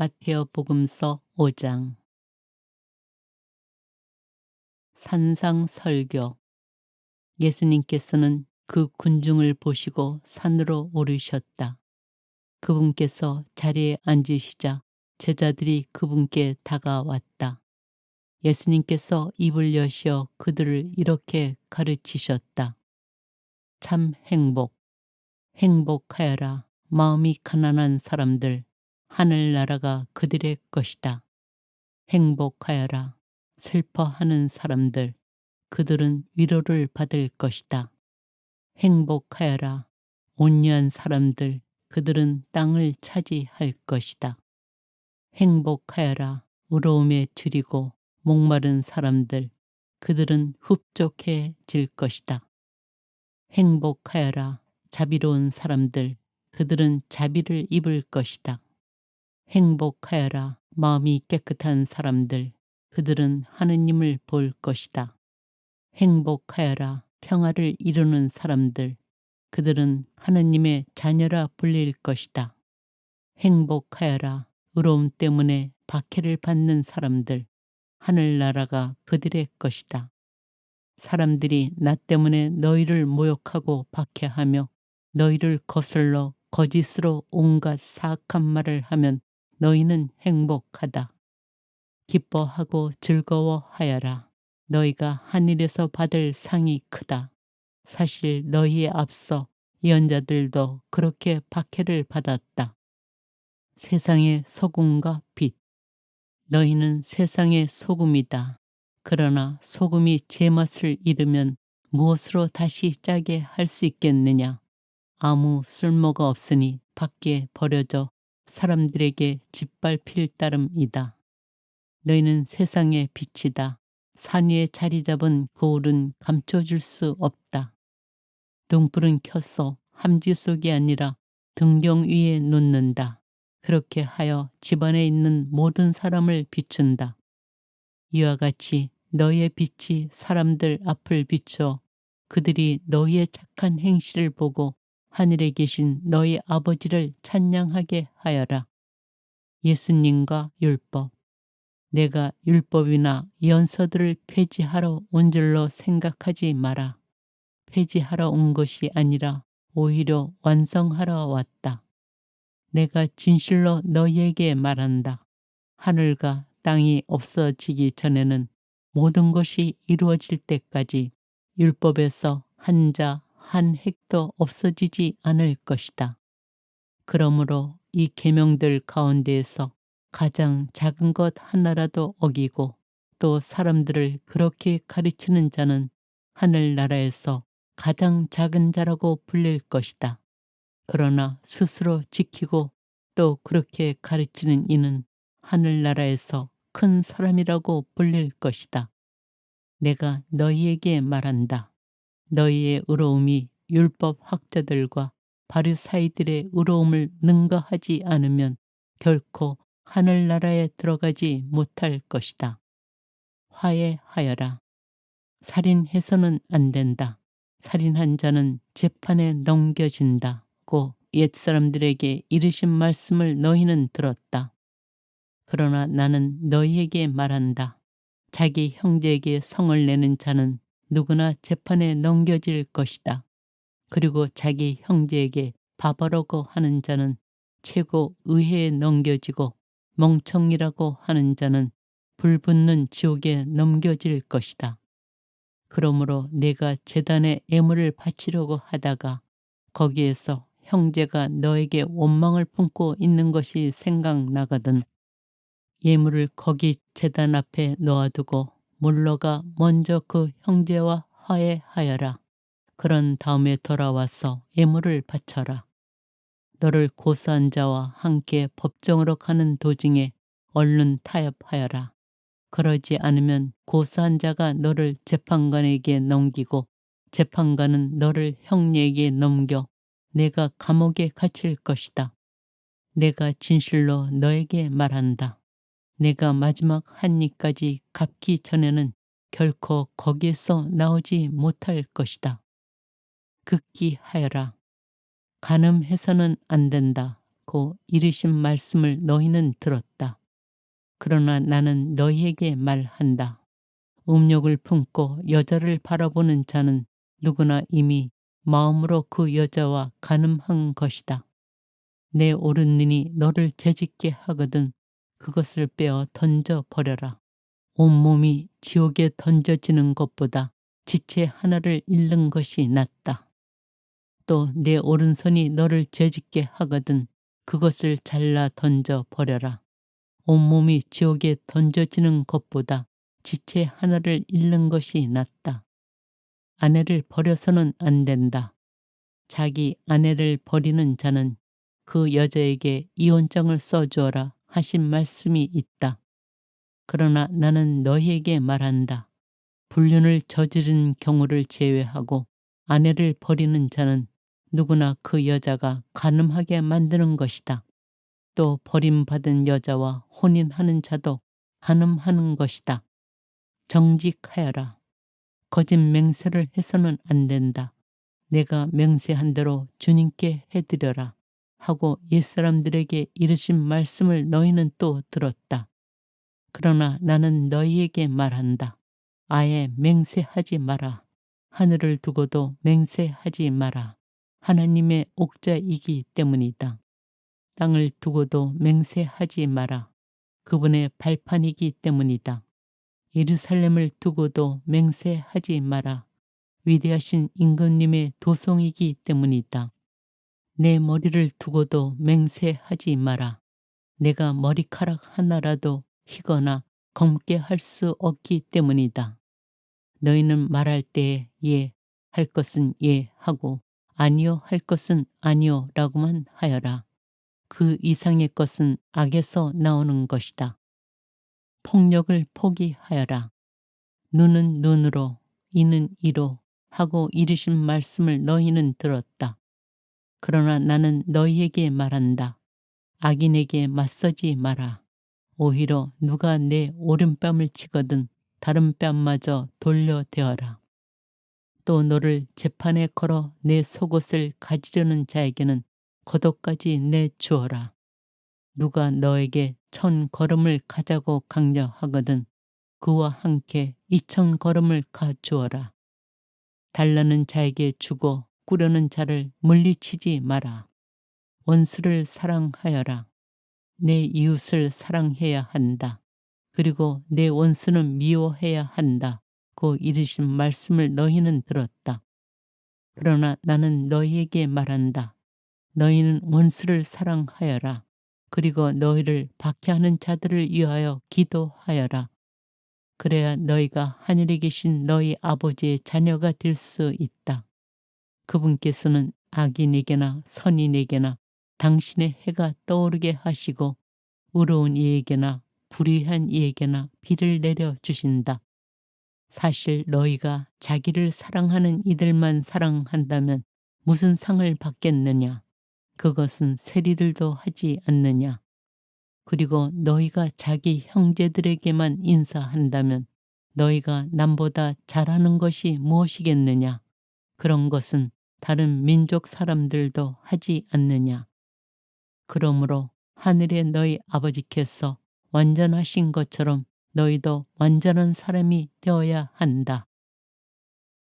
마태오 복음서 5장. 산상 설교. 예수님께서는 그 군중을 보시고 산으로 오르셨다. 그분께서 자리에 앉으시자 제자들이 그분께 다가왔다. 예수님께서 입을 여시어 그들을 이렇게 가르치셨다. 참 행복하여라. 마음이 가난한 사람들, 하늘나라가 그들의 것이다. 행복하여라. 슬퍼하는 사람들, 그들은 위로를 받을 것이다. 행복하여라. 온유한 사람들, 그들은 땅을 차지할 것이다. 행복하여라. 의로움에 줄이고 목마른 사람들, 그들은 흡족해질 것이다. 행복하여라. 자비로운 사람들, 그들은 자비를 입을 것이다. 행복하여라. 마음이 깨끗한 사람들, 그들은 하느님을 볼 것이다. 행복하여라. 평화를 이루는 사람들, 그들은 하느님의 자녀라 불릴 것이다. 행복하여라. 의로움 때문에 박해를 받는 사람들, 하늘나라가 그들의 것이다. 사람들이 나 때문에 너희를 모욕하고 박해하며 너희를 거슬러 거짓으로 온갖 사악한 말을 하면 너희는 행복하다. 기뻐하고 즐거워하여라. 너희가 하늘에서 받을 상이 크다. 사실 너희에 앞서 예언자들도 그렇게 박해를 받았다. 세상의 소금과 빛. 너희는 세상의 소금이다. 그러나 소금이 제맛을 잃으면 무엇으로 다시 짜게 할 수 있겠느냐? 아무 쓸모가 없으니 밖에 버려져 사람들에게 짓밟힐 따름이다. 너희는 세상의 빛이다. 산 위에 자리 잡은 거울은 감춰줄 수 없다. 등불은 켜서 함지 속이 아니라 등경 위에 놓는다. 그렇게 하여 집안에 있는 모든 사람을 비춘다. 이와 같이 너희의 빛이 사람들 앞을 비춰 그들이 너희의 착한 행실을 보고 하늘에 계신 너희 아버지를 찬양하게 하여라. 예수님과 율법. 내가 율법이나 연서들을 폐지하러 온 줄로 생각하지 마라. 폐지하러 온 것이 아니라 오히려 완성하러 왔다. 내가 진실로 너희에게 말한다. 하늘과 땅이 없어지기 전에는 모든 것이 이루어질 때까지 율법에서 한 자 한 획도 없어지지 않을 것이다. 그러므로 이 계명들 가운데에서 가장 작은 것 하나라도 어기고 또 사람들을 그렇게 가르치는 자는 하늘나라에서 가장 작은 자라고 불릴 것이다. 그러나 스스로 지키고 또 그렇게 가르치는 이는 하늘나라에서 큰 사람이라고 불릴 것이다. 내가 너희에게 말한다. 너희의 의로움이 율법 학자들과 바리사이들의 의로움을 능가하지 않으면 결코 하늘나라에 들어가지 못할 것이다. 화해하여라. 살인해서는 안 된다. 살인한 자는 재판에 넘겨진다고 옛사람들에게 이르신 말씀을 너희는 들었다. 그러나 나는 너희에게 말한다. 자기 형제에게 성을 내는 자는 누구나 재판에 넘겨질 것이다. 그리고 자기 형제에게 바보라고 하는 자는 최고 의회에 넘겨지고 멍청이라고 하는 자는 불붙는 지옥에 넘겨질 것이다. 그러므로 내가 제단에 예물을 바치려고 하다가 거기에서 형제가 너에게 원망을 품고 있는 것이 생각나거든 예물을 거기 제단 앞에 놓아두고 물러가 먼저 그 형제와 화해하여라. 그런 다음에 돌아와서 예물을 바쳐라. 너를 고소한 자와 함께 법정으로 가는 도중에 얼른 타협하여라. 그러지 않으면 고소한 자가 너를 재판관에게 넘기고 재판관은 너를 형제에게 넘겨 내가 감옥에 갇힐 것이다. 내가 진실로 너에게 말한다. 내가 마지막 한 입까지 갚기 전에는 결코 거기에서 나오지 못할 것이다. 극기하여라. 간음해서는 안 된다. 않고 이르신 말씀을 너희는 들었다. 그러나 나는 너희에게 말한다. 음욕을 품고 여자를 바라보는 자는 누구나 이미 마음으로 그 여자와 간음한 것이다. 내 오른눈이 너를 죄짓게 하거든 그것을 빼어 던져 버려라. 온몸이 지옥에 던져지는 것보다 지체 하나를 잃는 것이 낫다. 또 내 오른손이 너를 죄짓게 하거든 그것을 잘라 던져 버려라. 온몸이 지옥에 던져지는 것보다 지체 하나를 잃는 것이 낫다. 아내를 버려서는 안 된다. 자기 아내를 버리는 자는 그 여자에게 이혼장을 써주어라 하신 말씀이 있다. 그러나 나는 너희에게 말한다. 불륜을 저지른 경우를 제외하고 아내를 버리는 자는 누구나 그 여자가 간음하게 만드는 것이다. 또 버림받은 여자와 혼인하는 자도 간음하는 것이다. 정직하여라. 거짓 맹세를 해서는 안 된다. 내가 맹세한 대로 주님께 해드려라 하고 옛사람들에게 이르신 말씀을 너희는 또 들었다. 그러나 나는 너희에게 말한다. 아예 맹세하지 마라. 하늘을 두고도 맹세하지 마라. 하나님의 옥자이기 때문이다. 땅을 두고도 맹세하지 마라. 그분의 발판이기 때문이다. 예루살렘을 두고도 맹세하지 마라. 위대하신 임금님의 도성이기 때문이다. 내 머리를 두고도 맹세하지 마라. 내가 머리카락 하나라도 희거나 검게 할 수 없기 때문이다. 너희는 말할 때에 예 할 것은 예 하고 아니요 할 것은 아니요 라고만 하여라. 그 이상의 것은 악에서 나오는 것이다. 폭력을 포기하여라. 눈은 눈으로 이는 이로 하고 이르신 말씀을 너희는 들었다. 그러나 나는 너희에게 말한다. 악인에게 맞서지 마라. 오히려 누가 내 오른뺨을 치거든 다른 뺨마저 돌려대어라. 또 너를 재판에 걸어 내 속옷을 가지려는 자에게는 겉옷까지 내주어라. 누가 너에게 1000걸음을 가자고 강요하거든 그와 함께 2000걸음을 가주어라. 달라는 자에게 주고 꾸려는 자를 물리치지 마라. 원수를 사랑하여라. 내 이웃을 사랑해야 한다. 그리고 내 원수는 미워해야 한다. 고 이르신 말씀을 너희는 들었다. 그러나 나는 너희에게 말한다. 너희는 원수를 사랑하여라. 그리고 너희를 박해하는 자들을 위하여 기도하여라. 그래야 너희가 하늘에 계신 너희 아버지의 자녀가 될 수 있다. 그분께서는 악인에게나 선인에게나 당신의 해가 떠오르게 하시고 의로운 이에게나 불의한 이에게나 비를 내려 주신다. 사실 너희가 자기를 사랑하는 이들만 사랑한다면 무슨 상을 받겠느냐? 그것은 세리들도 하지 않느냐? 그리고 너희가 자기 형제들에게만 인사한다면 너희가 남보다 잘하는 것이 무엇이겠느냐? 그런 것은 다른 민족 사람들도 하지 않느냐? 그러므로 하늘의 너희 아버지께서 완전하신 것처럼 너희도 완전한 사람이 되어야 한다.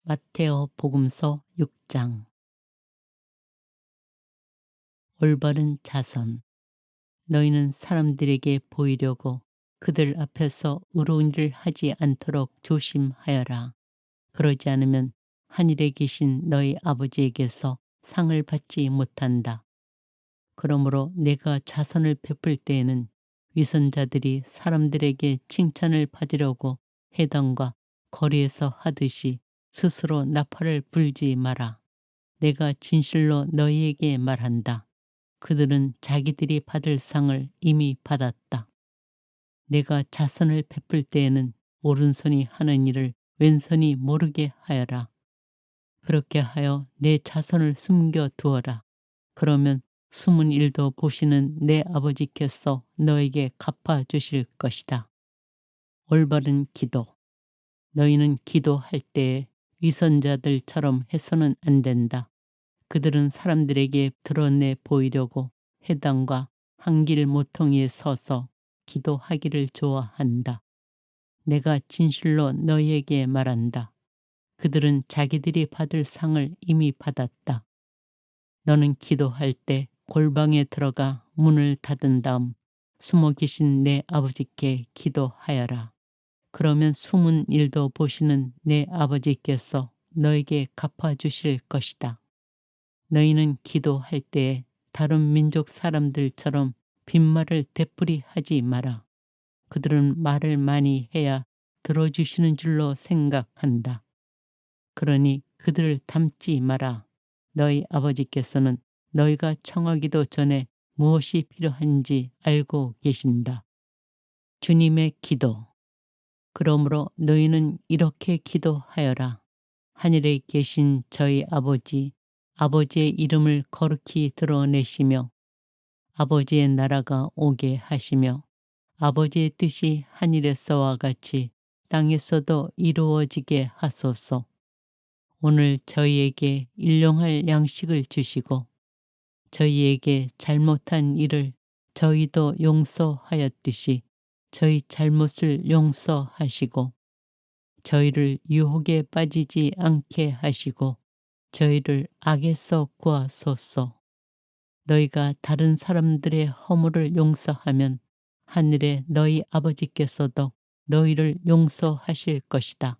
마테오 복음서 6장. 올바른 자선. 너희는 사람들에게 보이려고 그들 앞에서 의로운 일을 하지 않도록 조심하여라. 그러지 않으면 하늘에 계신 너희 아버지에게서 상을 받지 못한다. 그러므로 내가 자선을 베풀 때에는 위선자들이 사람들에게 칭찬을 받으려고 해당과 거리에서 하듯이 스스로 나팔을 불지 마라. 내가 진실로 너희에게 말한다. 그들은 자기들이 받을 상을 이미 받았다. 내가 자선을 베풀 때에는 오른손이 하는 일을 왼손이 모르게 하여라. 그렇게 하여 내 자선을 숨겨 두어라. 그러면 숨은 일도 보시는 내 아버지께서 너에게 갚아주실 것이다. 올바른 기도. 너희는 기도할 때에 위선자들처럼 해서는 안 된다. 그들은 사람들에게 드러내 보이려고 회당과 한길 모퉁이에 서서 기도하기를 좋아한다. 내가 진실로 너희에게 말한다. 그들은 자기들이 받을 상을 이미 받았다. 너는 기도할 때 골방에 들어가 문을 닫은 다음 숨어 계신 내 아버지께 기도하여라. 그러면 숨은 일도 보시는 내 아버지께서 너에게 갚아주실 것이다. 너희는 기도할 때에 다른 민족 사람들처럼 빈말을 되풀이 하지 마라. 그들은 말을 많이 해야 들어주시는 줄로 생각한다. 그러니 그들을 닮지 마라. 너희 아버지께서는 너희가 청하기도 전에 무엇이 필요한지 알고 계신다. 주님의 기도. 그러므로 너희는 이렇게 기도하여라. 하늘에 계신 저희 아버지, 아버지의 이름을 거룩히 드러내시며 아버지의 나라가 오게 하시며 아버지의 뜻이 하늘에서와 같이 땅에서도 이루어지게 하소서. 오늘 저희에게 일용할 양식을 주시고 저희에게 잘못한 일을 저희도 용서하였듯이 저희 잘못을 용서하시고 저희를 유혹에 빠지지 않게 하시고 저희를 악에서 구하소서. 너희가 다른 사람들의 허물을 용서하면 하늘에 너희 아버지께서도 너희를 용서하실 것이다.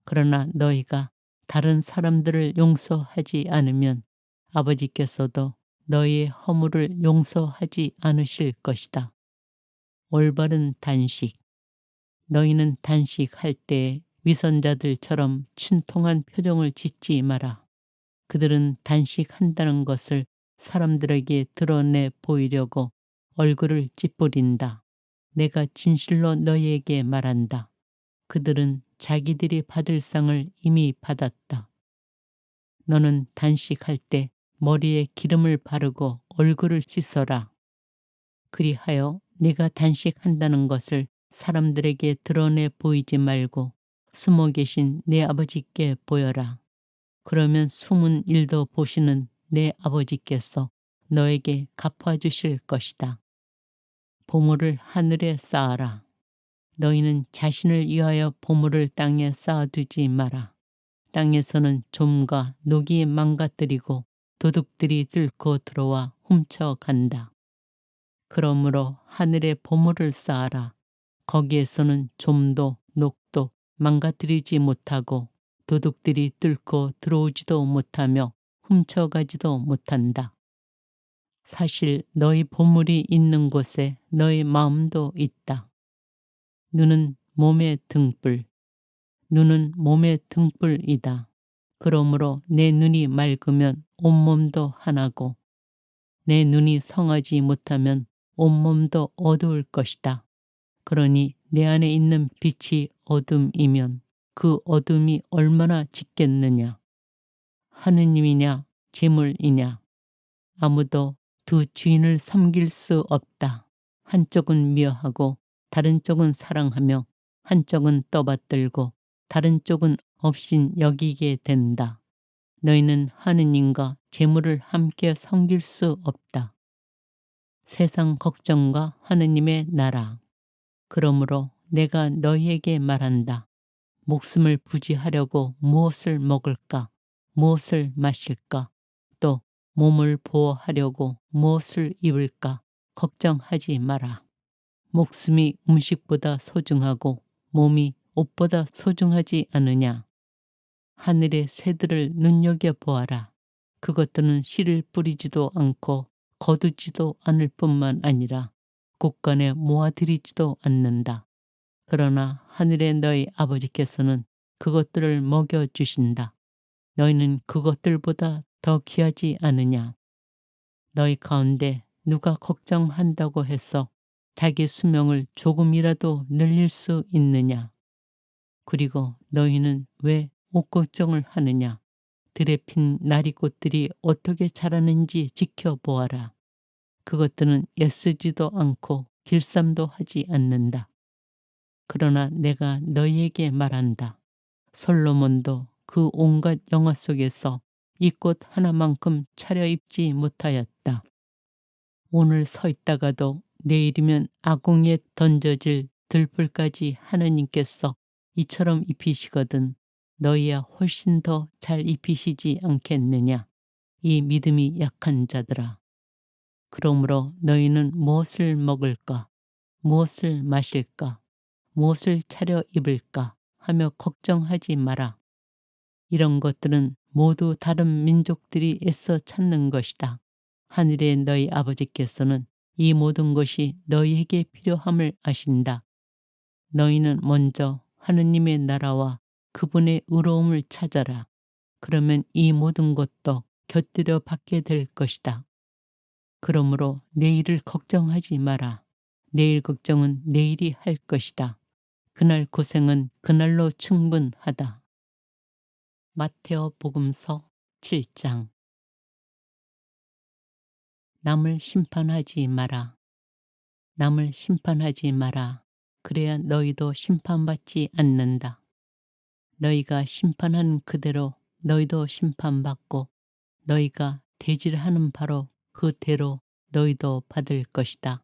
그러나 너희가 다른 사람들을 용서하지 않으면 아버지께서도 너희의 허물을 용서하지 않으실 것이다. 올바른 단식. 너희는 단식할 때에 위선자들처럼 친통한 표정을 짓지 마라. 그들은 단식한다는 것을 사람들에게 드러내 보이려고 얼굴을 찌푸린다. 내가 진실로 너희에게 말한다. 그들은 자기들이 받을 상을 이미 받았다. 너는 단식할 때 머리에 기름을 바르고 얼굴을 씻어라. 그리하여 네가 단식한다는 것을 사람들에게 드러내 보이지 말고 숨어 계신 내 아버지께 보여라. 그러면 숨은 일도 보시는 내 아버지께서 너에게 갚아주실 것이다. 보물을 하늘에 쌓아라. 너희는 자신을 위하여 보물을 땅에 쌓아두지 마라. 땅에서는 좀과 녹이 망가뜨리고 도둑들이 뚫고 들어와 훔쳐간다. 그러므로 하늘에 보물을 쌓아라. 거기에서는 좀도 녹도 망가뜨리지 못하고 도둑들이 뚫고 들어오지도 못하며 훔쳐가지도 못한다. 사실 너희 보물이 있는 곳에 너희 마음도 있다. 눈은 몸의 등불, 눈은 몸의 등불이다. 그러므로 내 눈이 맑으면 온몸도 하나고 내 눈이 성하지 못하면 온몸도 어두울 것이다. 그러니 내 안에 있는 빛이 어둠이면 그 어둠이 얼마나 짙겠느냐. 하느님이냐 재물이냐. 아무도 두 주인을 섬길 수 없다. 한쪽은 미워하고 다른 쪽은 사랑하며 한쪽은 떠받들고 다른 쪽은 없인 여기게 된다. 너희는 하느님과 재물을 함께 섬길 수 없다. 세상 걱정과 하느님의 나라. 그러므로 내가 너희에게 말한다. 목숨을 부지하려고 무엇을 먹을까? 무엇을 마실까? 또 몸을 보호하려고 무엇을 입을까? 걱정하지 마라. 목숨이 음식보다 소중하고 몸이 옷보다 소중하지 않으냐? 하늘의 새들을 눈여겨보아라. 그것들은 씨를 뿌리지도 않고 거두지도 않을 뿐만 아니라 곳간에 모아들이지도 않는다. 그러나 하늘의 너희 아버지께서는 그것들을 먹여주신다. 너희는 그것들보다 더 귀하지 않으냐? 너희 가운데 누가 걱정한다고 해서 자기 수명을 조금이라도 늘릴 수 있느냐? 그리고 너희는 왜 옷 걱정을 하느냐? 들에 핀 나리꽃들이 어떻게 자라는지 지켜보아라. 그것들은 애쓰지도 않고 길쌈도 하지 않는다. 그러나 내가 너희에게 말한다. 솔로몬도 그 온갖 영화 속에서 이 꽃 하나만큼 차려입지 못하였다. 오늘 서 있다가도 내일이면 아궁이에 던져질 들불까지 하느님께서 이처럼 입히시거든 너희야 훨씬 더 잘 입히시지 않겠느냐. 이 믿음이 약한 자들아. 그러므로 너희는 무엇을 먹을까? 무엇을 마실까? 무엇을 차려 입을까? 하며 걱정하지 마라. 이런 것들은 모두 다른 민족들이 애써 찾는 것이다. 하늘의 너희 아버지께서는 이 모든 것이 너희에게 필요함을 아신다. 너희는 먼저 하느님의 나라와 그분의 의로움을 찾아라. 그러면 이 모든 것도 곁들여 받게 될 것이다. 그러므로 내일을 걱정하지 마라. 내일 걱정은 내일이 할 것이다. 그날 고생은 그날로 충분하다. 마테오 복음서 7장. 남을 심판하지 마라. 남을 심판하지 마라. 그래야 너희도 심판받지 않는다. 너희가 심판한 그대로 너희도 심판받고 너희가 대질하는 바로 그 대로 너희도 받을 것이다.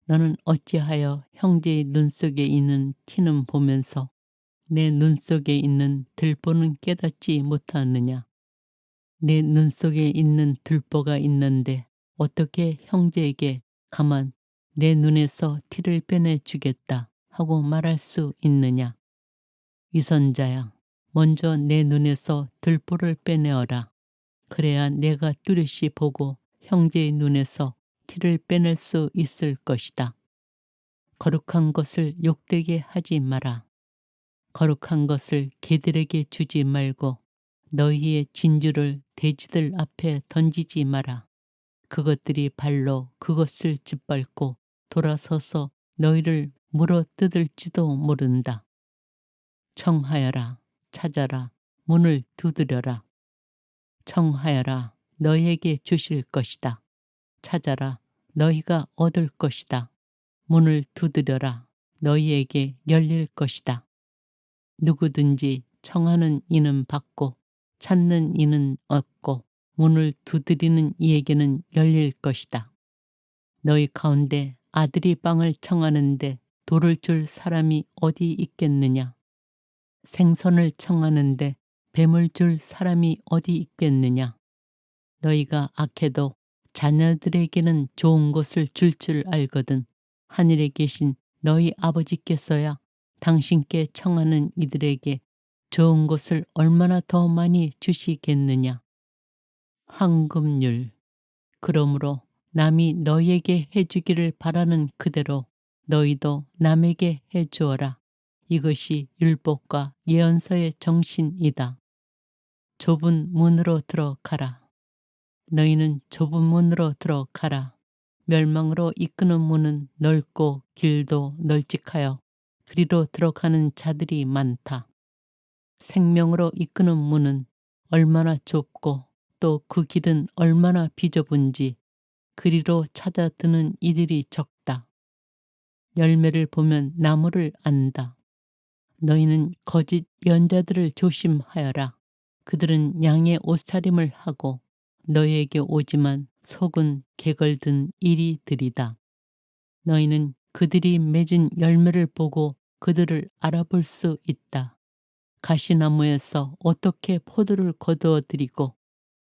너는 어찌하여 형제의 눈 속에 있는 티는 보면서 내 눈 속에 있는 들보는 깨닫지 못하느냐. 내 눈 속에 있는 들보가 있는데 어떻게 형제에게 가만 내 눈에서 티를 빼내주겠다 하고 말할 수 있느냐. 위선자야, 먼저 내 눈에서 들보를 빼내어라. 그래야 내가 뚜렷이 보고 형제의 눈에서 티를 빼낼 수 있을 것이다. 거룩한 것을 욕되게 하지 마라. 거룩한 것을 개들에게 주지 말고 너희의 진주를 돼지들 앞에 던지지 마라. 그것들이 발로 그것을 짓밟고 돌아서서 너희를 물어 뜯을지도 모른다. 청하여라, 찾아라, 문을 두드려라. 청하여라, 너희에게 주실 것이다. 찾아라, 너희가 얻을 것이다. 문을 두드려라, 너희에게 열릴 것이다. 누구든지 청하는 이는 받고 찾는 이는 얻고 문을 두드리는 이에게는 열릴 것이다. 너희 가운데 아들이 빵을 청하는데 돌을 줄 사람이 어디 있겠느냐? 생선을 청하는데 뱀을 줄 사람이 어디 있겠느냐? 너희가 악해도 자녀들에게는 좋은 것을 줄 알거든 하늘에 계신 너희 아버지께서야 당신께 청하는 이들에게 좋은 것을 얼마나 더 많이 주시겠느냐. 황금률. 그러므로 남이 너희에게 해주기를 바라는 그대로 너희도 남에게 해주어라. 이것이 율법과 예언서의 정신이다. 좁은 문으로 들어가라. 너희는 좁은 문으로 들어가라. 멸망으로 이끄는 문은 넓고 길도 널찍하여 그리로 들어가는 자들이 많다. 생명으로 이끄는 문은 얼마나 좁고 또 그 길은 얼마나 비좁은지 그리로 찾아드는 이들이 적다. 열매를 보면 나무를 안다. 너희는 거짓 연자들을 조심하여라. 그들은 양의 옷차림을 하고 너희에게 오지만 속은 개걸든 이리들이다. 너희는 그들이 맺은 열매를 보고 그들을 알아볼 수 있다. 가시나무에서 어떻게 포도를 거두어 드리고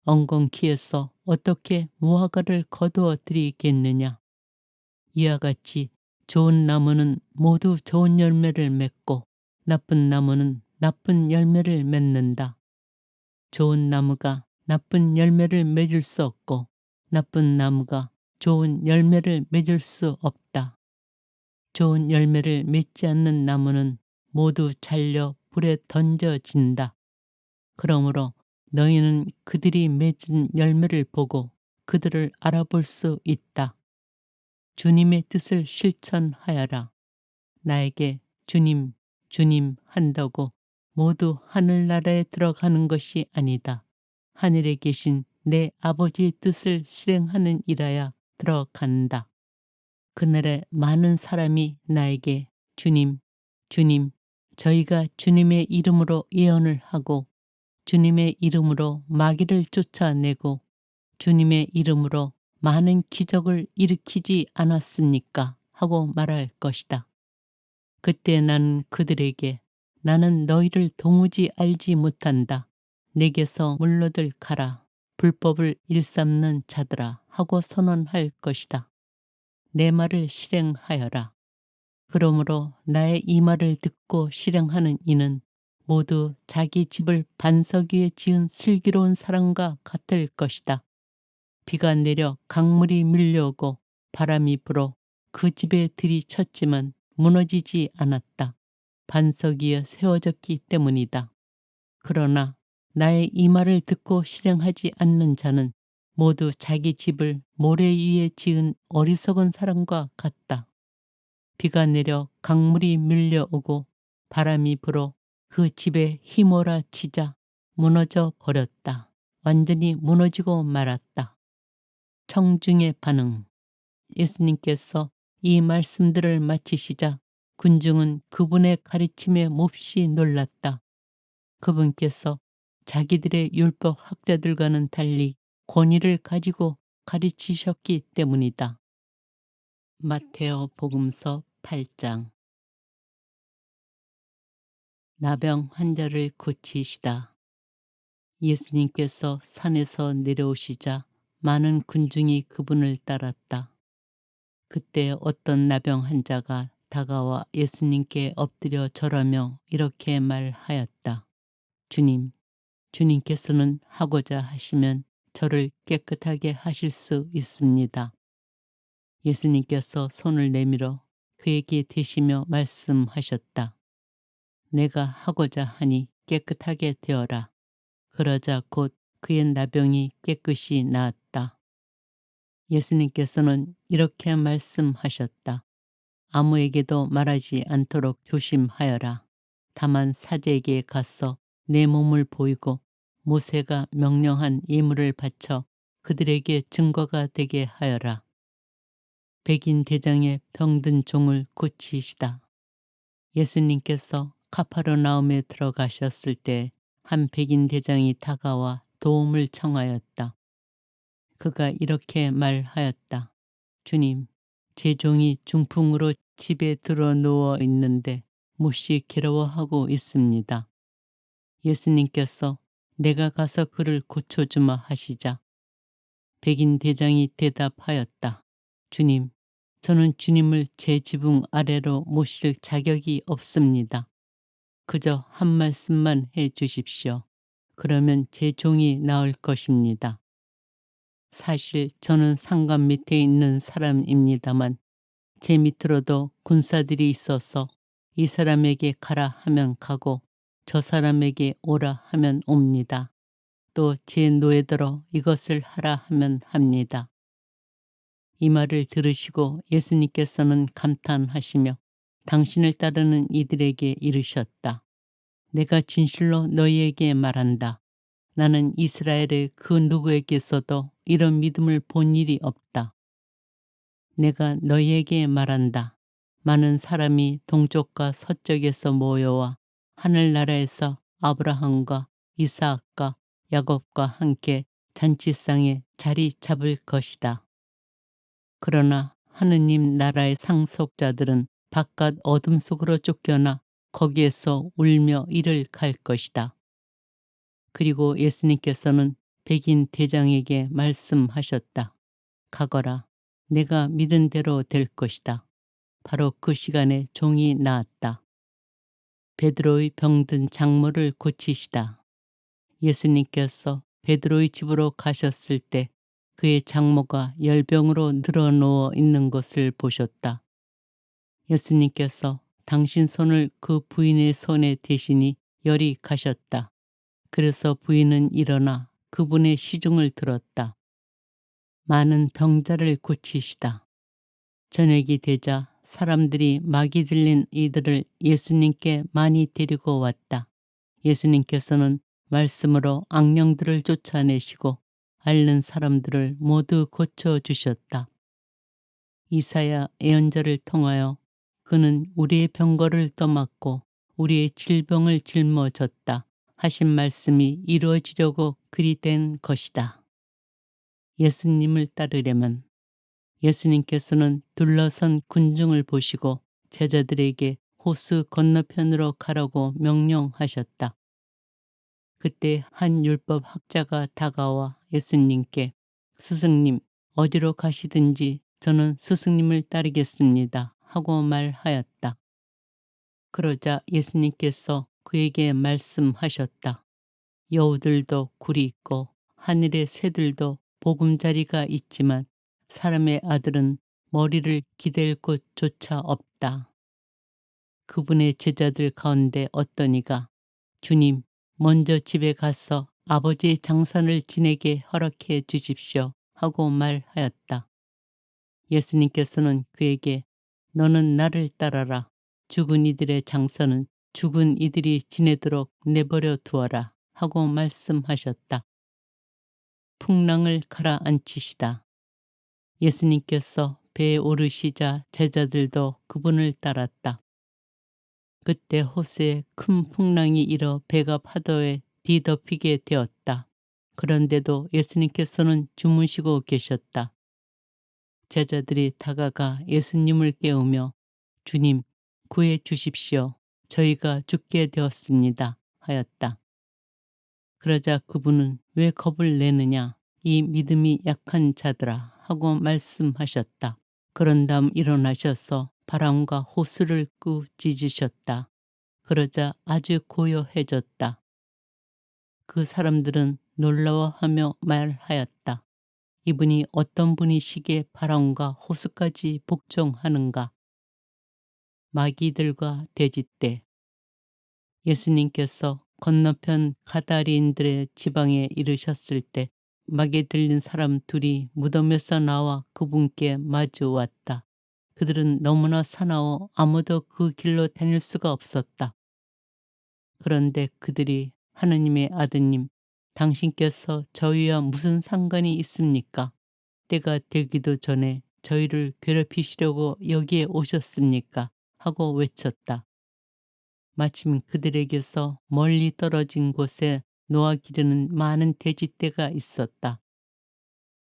엉겅퀴에서 어떻게 무화과를 거두어 드리겠느냐. 이와 같이 좋은 나무는 모두 좋은 열매를 맺고 나쁜 나무는 나쁜 열매를 맺는다. 좋은 나무가 나쁜 열매를 맺을 수 없고 나쁜 나무가 좋은 열매를 맺을 수 없다. 좋은 열매를 맺지 않는 나무는 모두 잘려 불에 던져진다. 그러므로 너희는 그들이 맺은 열매를 보고 그들을 알아볼 수 있다. 주님의 뜻을 실천하여라. 나에게 주님, 주님 한다고 모두 하늘나라에 들어가는 것이 아니다. 하늘에 계신 내 아버지의 뜻을 실행하는 이라야 들어간다. 그날에 많은 사람이 나에게 주님, 주님, 저희가 주님의 이름으로 예언을 하고 주님의 이름으로 마귀를 쫓아내고 주님의 이름으로 많은 기적을 일으키지 않았습니까? 하고 말할 것이다. 그때 나는 그들에게 나는 너희를 도무지 알지 못한다. 내게서 물러들 가라. 불법을 일삼는 자들아 하고 선언할 것이다. 내 말을 실행하여라. 그러므로 나의 이 말을 듣고 실행하는 이는 모두 자기 집을 반석 위에 지은 슬기로운 사람과 같을 것이다. 비가 내려 강물이 밀려오고 바람이 불어 그 집에 들이쳤지만 무너지지 않았다. 반석 위에 세워졌기 때문이다. 그러나 나의 이 말을 듣고 실행하지 않는 자는 모두 자기 집을 모래 위에 지은 어리석은 사람과 같다. 비가 내려 강물이 밀려오고 바람이 불어 그 집에 휘몰아치자 무너져 버렸다. 완전히 무너지고 말았다. 청중의 반응. 예수님께서 이 말씀들을 마치시자 군중은 그분의 가르침에 몹시 놀랐다. 그분께서 자기들의 율법 학자들과는 달리 권위를 가지고 가르치셨기 때문이다. 마테오 복음서 8장. 나병 환자를 고치시다. 예수님께서 산에서 내려오시자 많은 군중이 그분을 따랐다. 그때 어떤 나병 환자가 다가와 예수님께 엎드려 절하며 이렇게 말하였다. 주님, 주님께서는 하고자 하시면 저를 깨끗하게 하실 수 있습니다. 예수님께서 손을 내밀어 그에게 대시며 말씀하셨다. 내가 하고자 하니 깨끗하게 되어라. 그러자 곧 그의 나병이 깨끗이 나았다. 예수님께서는 이렇게 말씀하셨다. 아무에게도 말하지 않도록 조심하여라. 다만 사제에게 가서 내 몸을 보이고 모세가 명령한 예물을 바쳐 그들에게 증거가 되게 하여라. 백인 대장의 병든 종을 고치시다. 예수님께서 카파르나움에 들어가셨을 때 한 백인 대장이 다가와 도움을 청하였다. 그가 이렇게 말하였다. 주님, 제 종이 중풍으로 집에 들어 누워 있는데 몹시 괴로워하고 있습니다. 예수님께서 내가 가서 그를 고쳐주마 하시자 백인 대장이 대답하였다. 주님, 저는 주님을 제 지붕 아래로 모실 자격이 없습니다. 그저 한 말씀만 해 주십시오. 그러면 제 종이 나을 것입니다. 사실 저는 상관 밑에 있는 사람입니다만 제 밑으로도 군사들이 있어서 이 사람에게 가라 하면 가고 저 사람에게 오라 하면 옵니다. 또 제 노예들어 이것을 하라 하면 합니다. 이 말을 들으시고 예수님께서는 감탄하시며 당신을 따르는 이들에게 이르셨다. 내가 진실로 너희에게 말한다. 나는 이스라엘의 그 누구에게서도 이런 믿음을 본 일이 없다. 내가 너희에게 말한다. 많은 사람이 동쪽과 서쪽에서 모여와 하늘나라에서 아브라함과 이삭과 야곱과 함께 잔치상에 자리 잡을 것이다. 그러나 하느님 나라의 상속자들은 바깥 어둠 속으로 쫓겨나 거기에서 울며 이를 갈 것이다. 그리고 예수님께서는 백인 대장에게 말씀하셨다. 가거라. 내가 믿은 대로 될 것이다. 바로 그 시간에 종이 나았다. 베드로의 병든 장모를 고치시다. 예수님께서 베드로의 집으로 가셨을 때 그의 장모가 열병으로 늘어누워 있는 것을 보셨다. 예수님께서 당신 손을 그 부인의 손에 대시니 열이 가셨다. 그래서 부인은 일어나 그분의 시중을 들었다. 많은 병자를 고치시다. 저녁이 되자 사람들이 막이 들린 이들을 예수님께 많이 데리고 왔다. 예수님께서는 말씀으로 악령들을 쫓아내시고 앓는 사람들을 모두 고쳐주셨다. 이사야 예언자를 통하여 그는 우리의 병거를 떠맡고 우리의 질병을 짊어졌다 하신 말씀이 이루어지려고 그리 된 것이다. 예수님을 따르려면 예수님께서는 둘러선 군중을 보시고 제자들에게 호수 건너편으로 가라고 명령하셨다. 그때 한 율법 학자가 다가와 예수님께 스승님, 어디로 가시든지 저는 스승님을 따르겠습니다 하고 말하였다. 그러자 예수님께서 그에게 말씀하셨다. 여우들도 굴이 있고 하늘의 새들도 보금자리가 있지만 사람의 아들은 머리를 기댈 곳조차 없다. 그분의 제자들 가운데 어떤 이가 주님, 먼저 집에 가서 아버지의 장산을 지내게 허락해 주십시오 하고 말하였다. 예수님께서는 그에게 너는 나를 따라라. 죽은 이들의 장사는 죽은 이들이 지내도록 내버려 두어라 하고 말씀하셨다. 풍랑을 가라앉히시다. 예수님께서 배에 오르시자 제자들도 그분을 따랐다. 그때 호수에 큰 풍랑이 일어 배가 파도에 뒤덮이게 되었다. 그런데도 예수님께서는 주무시고 계셨다. 제자들이 다가가 예수님을 깨우며 주님, 구해 주십시오. 저희가 죽게 되었습니다. 하였다. 그러자 그분은 왜 겁을 내느냐? 이 믿음이 약한 자들아 하고 말씀하셨다. 그런 다음 일어나셔서 바람과 호수를 꾸짖으셨다. 그러자 아주 고요해졌다. 그 사람들은 놀라워하며 말하였다. 이분이 어떤 분이시기에 바람과 호수까지 복종하는가? 마귀들과 돼지떼. 예수님께서 건너편 가다리인들의 지방에 이르셨을 때 막에 들린 사람 둘이 무덤에서 나와 그분께 마주 왔다. 그들은 너무나 사나워 아무도 그 길로 다닐 수가 없었다. 그런데 그들이 하느님의 아드님, 당신께서 저희와 무슨 상관이 있습니까? 때가 되기도 전에 저희를 괴롭히시려고 여기에 오셨습니까? 하고 외쳤다. 마침 그들에게서 멀리 떨어진 곳에 놓아 기르는 많은 돼지떼가 있었다.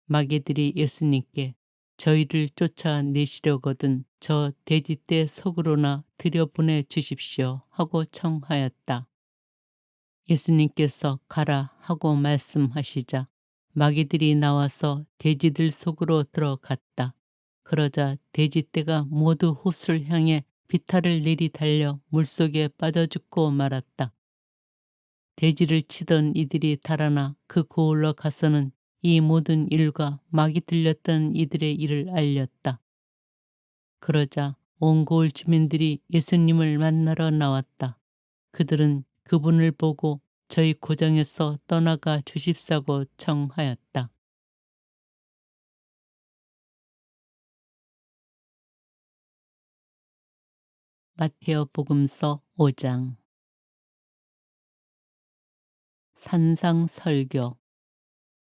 마귀들이 예수님께 저희를 쫓아내시려거든 저 돼지떼 속으로나 들여보내 주십시오 하고 청하였다. 예수님께서 가라 하고 말씀하시자 마귀들이 나와서 돼지들 속으로 들어갔다. 그러자 돼지떼가 모두 호수를 향해 비탈을 내리달려 물속에 빠져 죽고 말았다. 돼지를 치던 이들이 달아나 그 고을로 가서는 이 모든 일과 막이 들렸던 이들의 일을 알렸다. 그러자 온 고을 주민들이 예수님을 만나러 나왔다. 그들은 그분을 보고 저희 고장에서 떠나가 주십사고 청하였다. 마테오 복음서 5장. 산상 설교.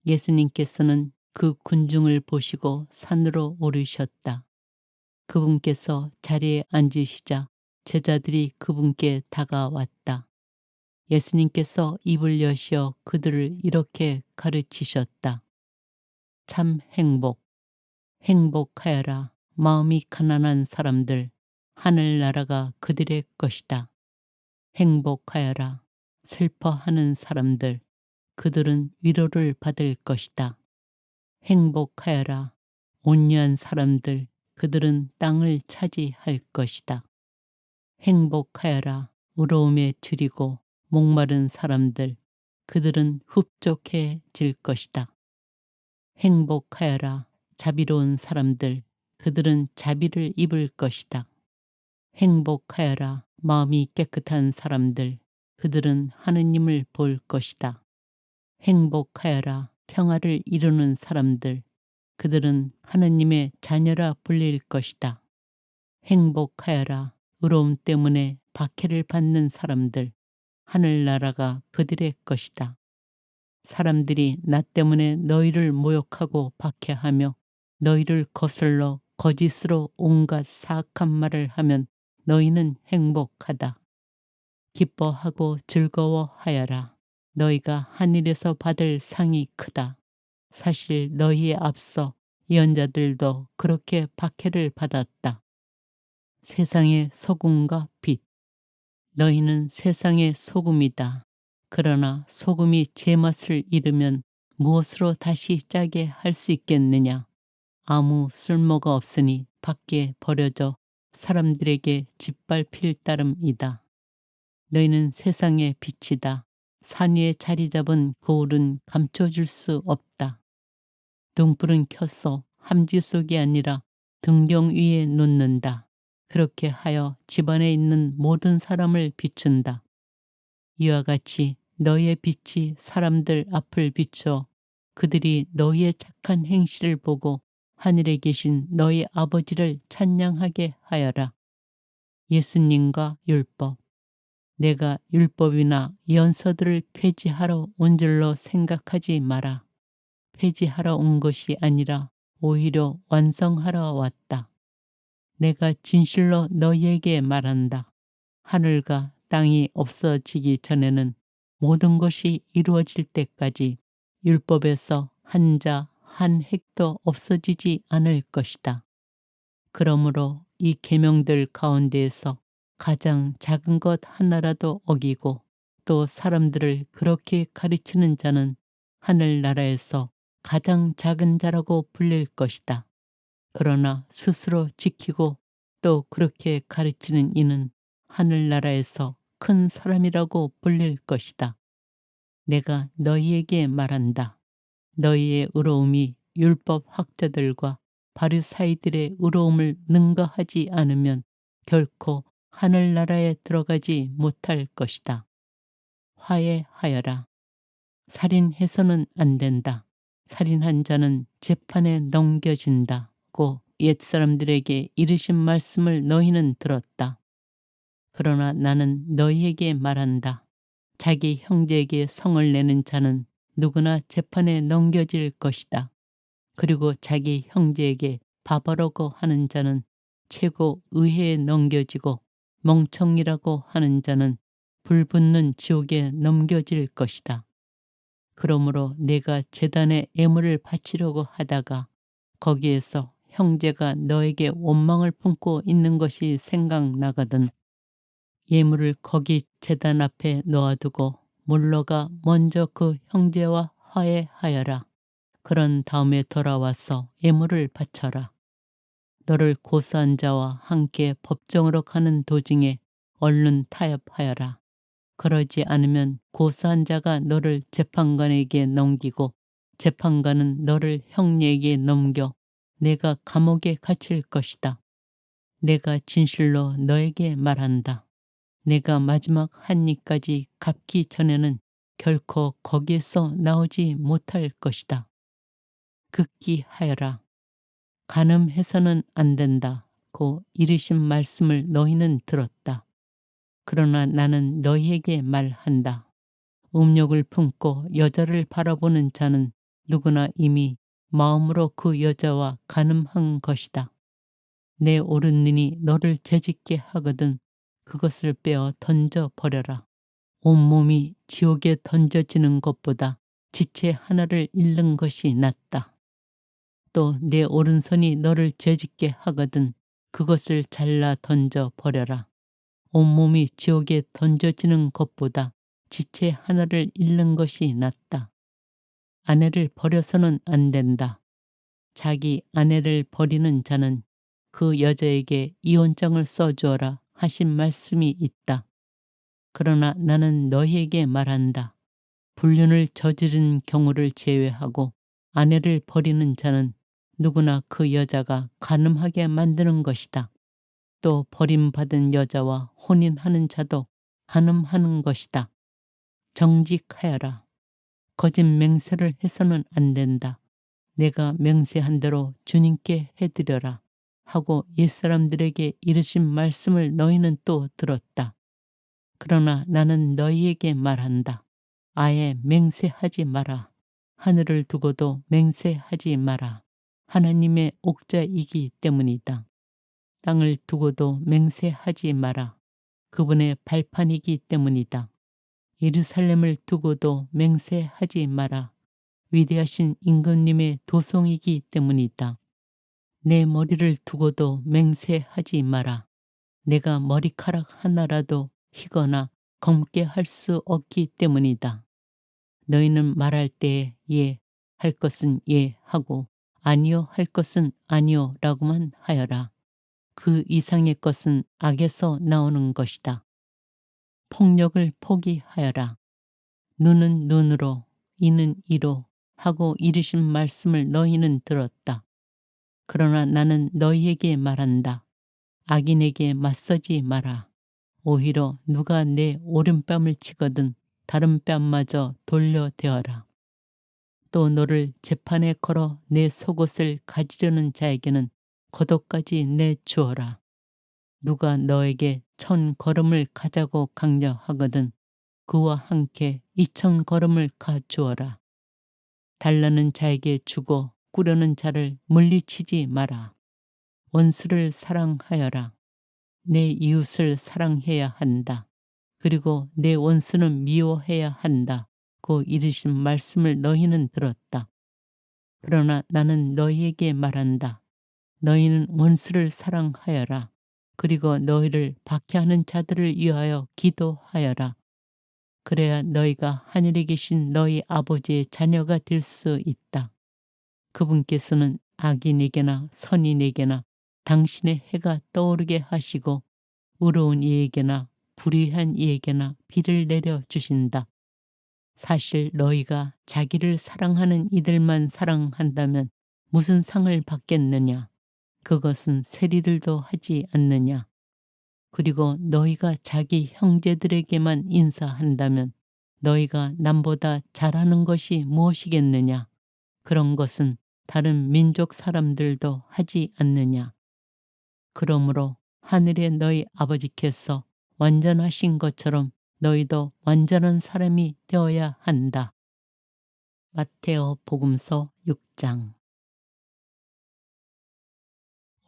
예수님께서는 그 군중을 보시고 산으로 오르셨다. 그분께서 자리에 앉으시자 제자들이 그분께 다가왔다. 예수님께서 입을 여시어 그들을 이렇게 가르치셨다. 참 행복하여라. 마음이 가난한 사람들, 하늘나라가 그들의 것이다. 행복하여라. 슬퍼하는 사람들, 그들은 위로를 받을 것이다. 행복하여라. 온유한 사람들, 그들은 땅을 차지할 것이다. 행복하여라. 의로움에 줄이고 목마른 사람들, 그들은 흡족해질 것이다. 행복하여라. 자비로운 사람들, 그들은 자비를 입을 것이다. 행복하여라. 마음이 깨끗한 사람들, 그들은 하느님을 볼 것이다. 행복하여라. 평화를 이루는 사람들, 그들은 하느님의 자녀라 불릴 것이다. 행복하여라. 의로움 때문에 박해를 받는 사람들, 하늘나라가 그들의 것이다. 사람들이 나 때문에 너희를 모욕하고 박해하며 너희를 거슬러 거짓으로 온갖 사악한 말을 하면 너희는 행복하다. 기뻐하고 즐거워하여라. 너희가 하늘에서 받을 상이 크다. 사실 너희에 앞서 예언자들도 그렇게 박해를 받았다. 세상의 소금과 빛. 너희는 세상의 소금이다. 그러나 소금이 제맛을 잃으면 무엇으로 다시 짜게 할 수 있겠느냐? 아무 쓸모가 없으니 밖에 버려져 사람들에게 짓밟힐 따름이다. 너희는 세상의 빛이다. 산 위에 자리 잡은 거울은 감춰줄 수 없다. 등불은 켜서 함지 속이 아니라 등경 위에 놓는다. 그렇게 하여 집안에 있는 모든 사람을 비춘다. 이와 같이 너희의 빛이 사람들 앞을 비춰 그들이 너희의 착한 행실을 보고 하늘에 계신 너희 아버지를 찬양하게 하여라. 예수님과 율법. 내가 율법이나 예언서들을 폐지하러 온 줄로 생각하지 마라. 폐지하러 온 것이 아니라 오히려 완성하러 왔다. 내가 진실로 너희에게 말한다. 하늘과 땅이 없어지기 전에는 모든 것이 이루어질 때까지 율법에서 한 자, 한 획도 없어지지 않을 것이다. 그러므로 이 계명들 가운데에서 가장 작은 것 하나라도 어기고 또 사람들을 그렇게 가르치는 자는 하늘나라에서 가장 작은 자라고 불릴 것이다. 그러나 스스로 지키고 또 그렇게 가르치는 이는 하늘나라에서 큰 사람이라고 불릴 것이다. 내가 너희에게 말한다. 너희의 의로움이 율법 학자들과 바리사이들의 의로움을 능가하지 않으면 결코 하늘나라에 들어가지 못할 것이다. 화해하여라. 살인해서는 안 된다. 살인한 자는 재판에 넘겨진다고 옛사람들에게 이르신 말씀을 너희는 들었다. 그러나 나는 너희에게 말한다. 자기 형제에게 성을 내는 자는 누구나 재판에 넘겨질 것이다. 그리고 자기 형제에게 바보라고 하는 자는 최고 의회에 넘겨지고 멍청이라고 하는 자는 불붙는 지옥에 넘겨질 것이다. 그러므로 내가 제단에 예물을 바치려고 하다가 거기에서 형제가 너에게 원망을 품고 있는 것이 생각나거든 예물을 거기 제단 앞에 놓아두고 물러가 먼저 그 형제와 화해하여라. 그런 다음에 돌아와서 예물을 바쳐라. 너를 고소한 자와 함께 법정으로 가는 도중에 얼른 타협하여라. 그러지 않으면 고소한 자가 너를 재판관에게 넘기고 재판관은 너를 형제에게 넘겨 내가 감옥에 갇힐 것이다. 내가 진실로 너에게 말한다. 내가 마지막 한 입까지 갚기 전에는 결코 거기에서 나오지 못할 것이다. 극기하여라. 간음해서는 안 된다고 이르신 말씀을 너희는 들었다. 그러나 나는 너희에게 말한다. 음욕을 품고 여자를 바라보는 자는 누구나 이미 마음으로 그 여자와 간음한 것이다. 내 오른눈이 너를 죄짓게 하거든 그것을 빼어 던져 버려라. 온몸이 지옥에 던져지는 것보다 지체 하나를 잃는 것이 낫다. 또 내 오른손이 너를 죄짓게 하거든 그것을 잘라 던져 버려라. 온몸이 지옥에 던져지는 것보다 지체 하나를 잃는 것이 낫다. 아내를 버려서는 안 된다. 자기 아내를 버리는 자는 그 여자에게 이혼장을 써주어라 하신 말씀이 있다. 그러나 나는 너희에게 말한다. 불륜을 저지른 경우를 제외하고 아내를 버리는 자는 누구나 그 여자가 간음하게 만드는 것이다. 또 버림받은 여자와 혼인하는 자도 간음하는 것이다. 정직하여라. 거짓 맹세를 해서는 안 된다. 내가 맹세한 대로 주님께 해드려라 하고 옛사람들에게 이르신 말씀을 너희는 또 들었다. 그러나 나는 너희에게 말한다. 아예 맹세하지 마라. 하늘을 두고도 맹세하지 마라. 하나님의 옥자이기 때문이다. 땅을 두고도 맹세하지 마라. 그분의 발판이기 때문이다. 예루살렘을 두고도 맹세하지 마라. 위대하신 임금님의 도송이기 때문이다. 내 머리를 두고도 맹세하지 마라. 내가 머리카락 하나라도 희거나 검게 할 수 없기 때문이다. 너희는 말할 때에 예 할 것은 예 하고 아니요 할 것은 아니요 라고만 하여라. 그 이상의 것은 악에서 나오는 것이다. 폭력을 포기하여라. 눈은 눈으로 이는 이로 하고 이르신 말씀을 너희는 들었다. 그러나 나는 너희에게 말한다. 악인에게 맞서지 마라. 오히려 누가 내 오른뺨을 치거든 다른 뺨마저 돌려대어라. 또 너를 재판에 걸어 내 속옷을 가지려는 자에게는 겉옷까지 내주어라. 누가 너에게 1000걸음을 가자고 강려하거든 그와 함께 2000걸음을 가주어라. 달라는 자에게 주고 꾸려는 자를 물리치지 마라. 원수를 사랑하여라. 내 이웃을 사랑해야 한다. 그리고 내 원수는 미워해야 한다. 고 이르신 말씀을 너희는 들었다. 그러나 나는 너희에게 말한다. 너희는 원수를 사랑하여라. 그리고 너희를 박해하는 자들을 위하여 기도하여라. 그래야 너희가 하늘에 계신 너희 아버지의 자녀가 될 수 있다. 그분께서는 악인에게나 선인에게나 당신의 해가 떠오르게 하시고 의로운 이에게나 불의한 이에게나 비를 내려 주신다. 사실 너희가 자기를 사랑하는 이들만 사랑한다면 무슨 상을 받겠느냐? 그것은 세리들도 하지 않느냐? 그리고 너희가 자기 형제들에게만 인사한다면 너희가 남보다 잘하는 것이 무엇이겠느냐? 그런 것은 다른 민족 사람들도 하지 않느냐? 그러므로 하늘의 너희 아버지께서 완전하신 것처럼 너희도 완전한 사람이 되어야 한다. 마테오 복음서 6장.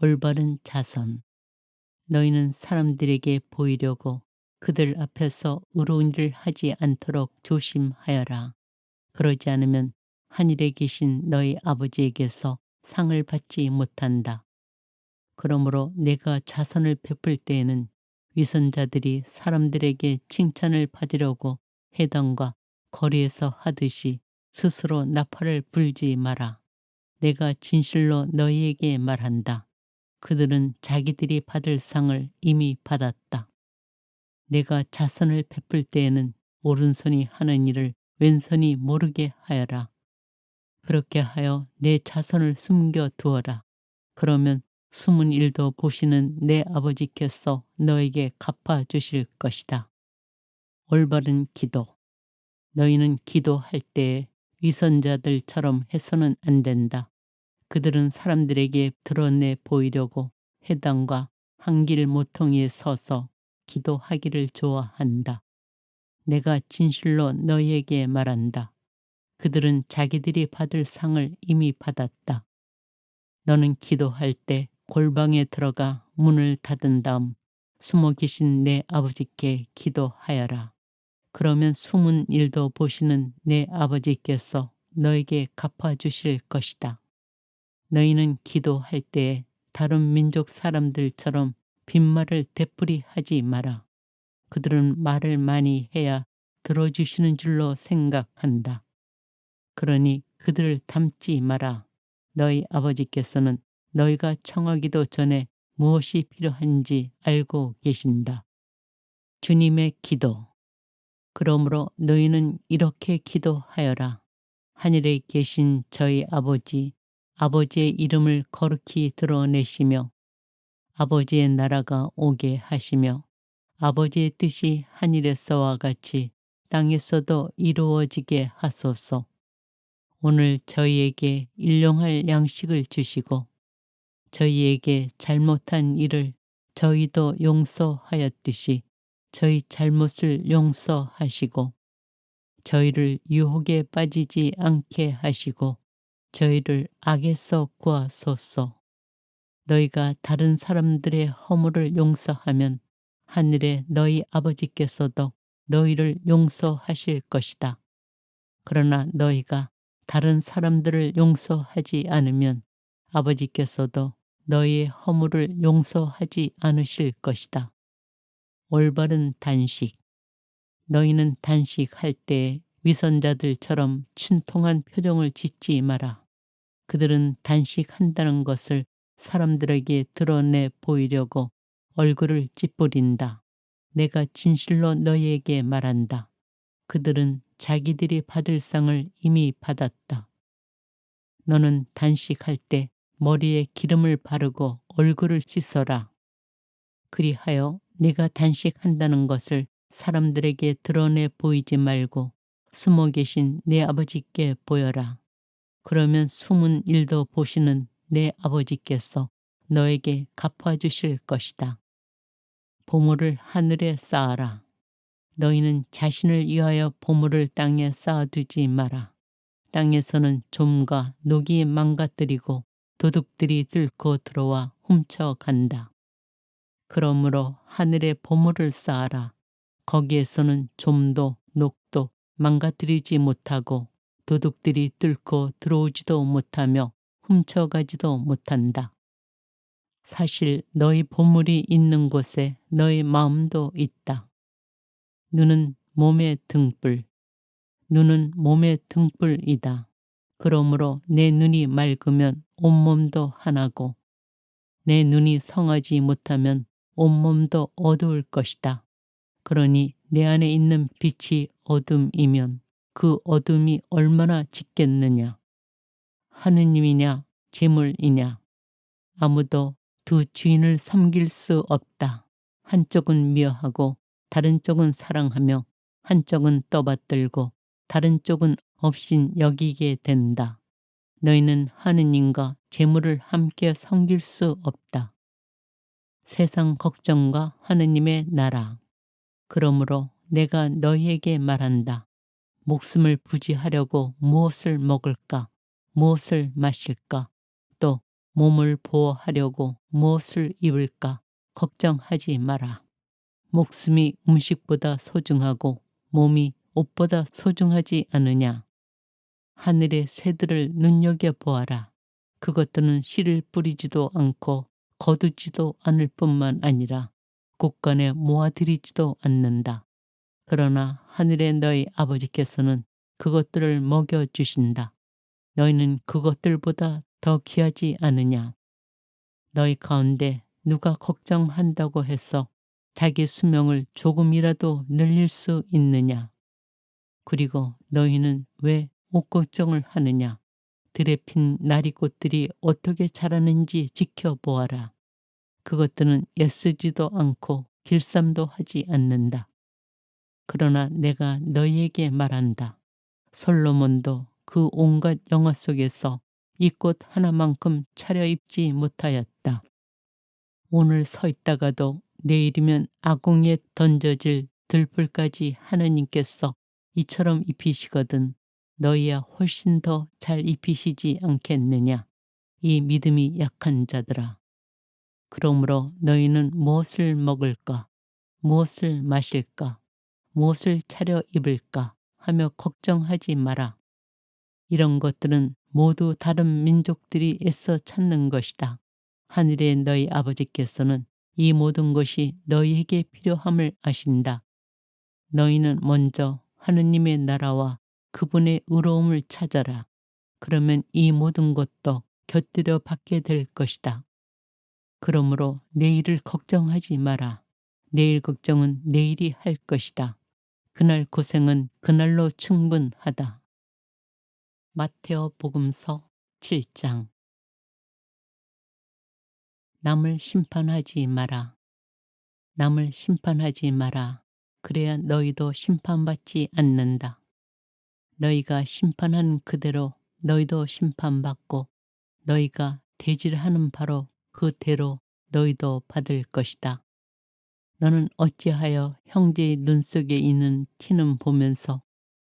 올바른 자선. 너희는 사람들에게 보이려고 그들 앞에서 의로운 일을 하지 않도록 조심하여라. 그러지 않으면 하늘에 계신 너희 아버지에게서 상을 받지 못한다. 그러므로 내가 자선을 베풀 때에는 위선자들이 사람들에게 칭찬을 받으려고 해당과 거리에서 하듯이 스스로 나팔을 불지 마라. 내가 진실로 너희에게 말한다. 그들은 자기들이 받을 상을 이미 받았다. 내가 자선을 베풀 때에는 오른손이 하는 일을 왼손이 모르게 하여라. 그렇게 하여 내 자선을 숨겨 두어라. 그러면 숨은 일도 보시는 내 아버지께서 너에게 갚아주실 것이다. 올바른 기도. 너희는 기도할 때에 위선자들처럼 해서는 안 된다. 그들은 사람들에게 드러내 보이려고 회당과 한길 모퉁이에 서서 기도하기를 좋아한다. 내가 진실로 너희에게 말한다. 그들은 자기들이 받을 상을 이미 받았다. 너는 기도할 때 골방에 들어가 문을 닫은 다음 숨어 계신 내 아버지께 기도하여라. 그러면 숨은 일도 보시는 내 아버지께서 너에게 갚아주실 것이다. 너희는 기도할 때에 다른 민족 사람들처럼 빈말을 되풀이하지 마라. 그들은 말을 많이 해야 들어주시는 줄로 생각한다. 그러니 그들을 닮지 마라. 너희 아버지께서는 너희가 청하기도 전에 무엇이 필요한지 알고 계신다. 주님의 기도. 그러므로 너희는 이렇게 기도하여라. 하늘에 계신 저희 아버지, 아버지의 이름을 거룩히 드러내시며 아버지의 나라가 오게 하시며 아버지의 뜻이 하늘에서와 같이 땅에서도 이루어지게 하소서. 오늘 저희에게 일용할 양식을 주시고 저희에게 잘못한 일을 저희도 용서하였듯이 저희 잘못을 용서하시고 저희를 유혹에 빠지지 않게 하시고 저희를 악에서 구하소서. 너희가 다른 사람들의 허물을 용서하면 하늘의 너희 아버지께서도 너희를 용서하실 것이다. 그러나 너희가 다른 사람들을 용서하지 않으면 아버지께서도 너희의 허물을 용서하지 않으실 것이다. 올바른 단식. 너희는 단식할 때 위선자들처럼 친통한 표정을 짓지 마라. 그들은 단식한다는 것을 사람들에게 드러내 보이려고 얼굴을 찌푸린다. 내가 진실로 너희에게 말한다. 그들은 자기들이 받을 상을 이미 받았다. 너는 단식할 때 머리에 기름을 바르고 얼굴을 씻어라. 그리하여 네가 단식한다는 것을 사람들에게 드러내 보이지 말고 숨어 계신 내 아버지께 보여라. 그러면 숨은 일도 보시는 내 아버지께서 너에게 갚아주실 것이다. 보물을 하늘에 쌓아라. 너희는 자신을 위하여 보물을 땅에 쌓아두지 마라. 땅에서는 좀과 녹이 망가뜨리고 도둑들이 뚫고 들어와 훔쳐간다. 그러므로 하늘에 보물을 쌓아라. 거기에서는 좀도 녹도 망가뜨리지 못하고 도둑들이 뚫고 들어오지도 못하며 훔쳐가지도 못한다. 사실 너희 보물이 있는 곳에 너희 마음도 있다. 눈은 몸의 등불, 눈은 몸의 등불이다. 그러므로 내 눈이 맑으면 온몸도 하나고 내 눈이 성하지 못하면 온몸도 어두울 것이다. 그러니 내 안에 있는 빛이 어둠이면 그 어둠이 얼마나 짙겠느냐. 하느님이냐 재물이냐. 아무도 두 주인을 섬길 수 없다. 한쪽은 미워하고 다른 쪽은 사랑하며 한쪽은 떠받들고 다른 쪽은 없인 여기게 된다. 너희는 하느님과 재물을 함께 섬길 수 없다. 세상 걱정과 하느님의 나라. 그러므로 내가 너희에게 말한다. 목숨을 부지하려고 무엇을 먹을까, 무엇을 마실까, 또 몸을 보호하려고 무엇을 입을까 걱정하지 마라. 목숨이 음식보다 소중하고 몸이 옷보다 소중하지 않으냐. 하늘의 새들을 눈여겨보아라. 그것들은 씨를 뿌리지도 않고 거두지도 않을 뿐만 아니라 곳간에 모아들이지도 않는다. 그러나 하늘의 너희 아버지께서는 그것들을 먹여주신다. 너희는 그것들보다 더 귀하지 않으냐. 너희 가운데 누가 걱정한다고 해서 자기 수명을 조금이라도 늘릴 수 있느냐. 그리고 너희는 왜 옷 걱정을 하느냐. 들에 핀 나리꽃들이 어떻게 자라는지 지켜보아라. 그것들은 애쓰지도 않고 길쌈도 하지 않는다. 그러나 내가 너희에게 말한다. 솔로몬도 그 온갖 영화 속에서 이 꽃 하나만큼 차려입지 못하였다. 오늘 서 있다가도 내일이면 아궁이에 던져질 들불까지 하느님께서 이처럼 입히시거든 너희야 훨씬 더 잘 입히시지 않겠느냐. 이 믿음이 약한 자들아. 그러므로 너희는 무엇을 먹을까, 무엇을 마실까, 무엇을 차려 입을까 하며 걱정하지 마라. 이런 것들은 모두 다른 민족들이 애써 찾는 것이다. 하늘의 너희 아버지께서는 이 모든 것이 너희에게 필요함을 아신다. 너희는 먼저 하느님의 나라와 그분의 의로움을 찾아라. 그러면 이 모든 것도 곁들여 받게 될 것이다. 그러므로 내일을 걱정하지 마라. 내일 걱정은 내일이 할 것이다. 그날 고생은 그날로 충분하다. 마테오 복음서 7장. 남을 심판하지 마라. 남을 심판하지 마라. 그래야 너희도 심판받지 않는다. 너희가 심판한 그대로 너희도 심판받고 너희가 대질하는 바로 그 대로 너희도 받을 것이다. 너는 어찌하여 형제의 눈 속에 있는 티는 보면서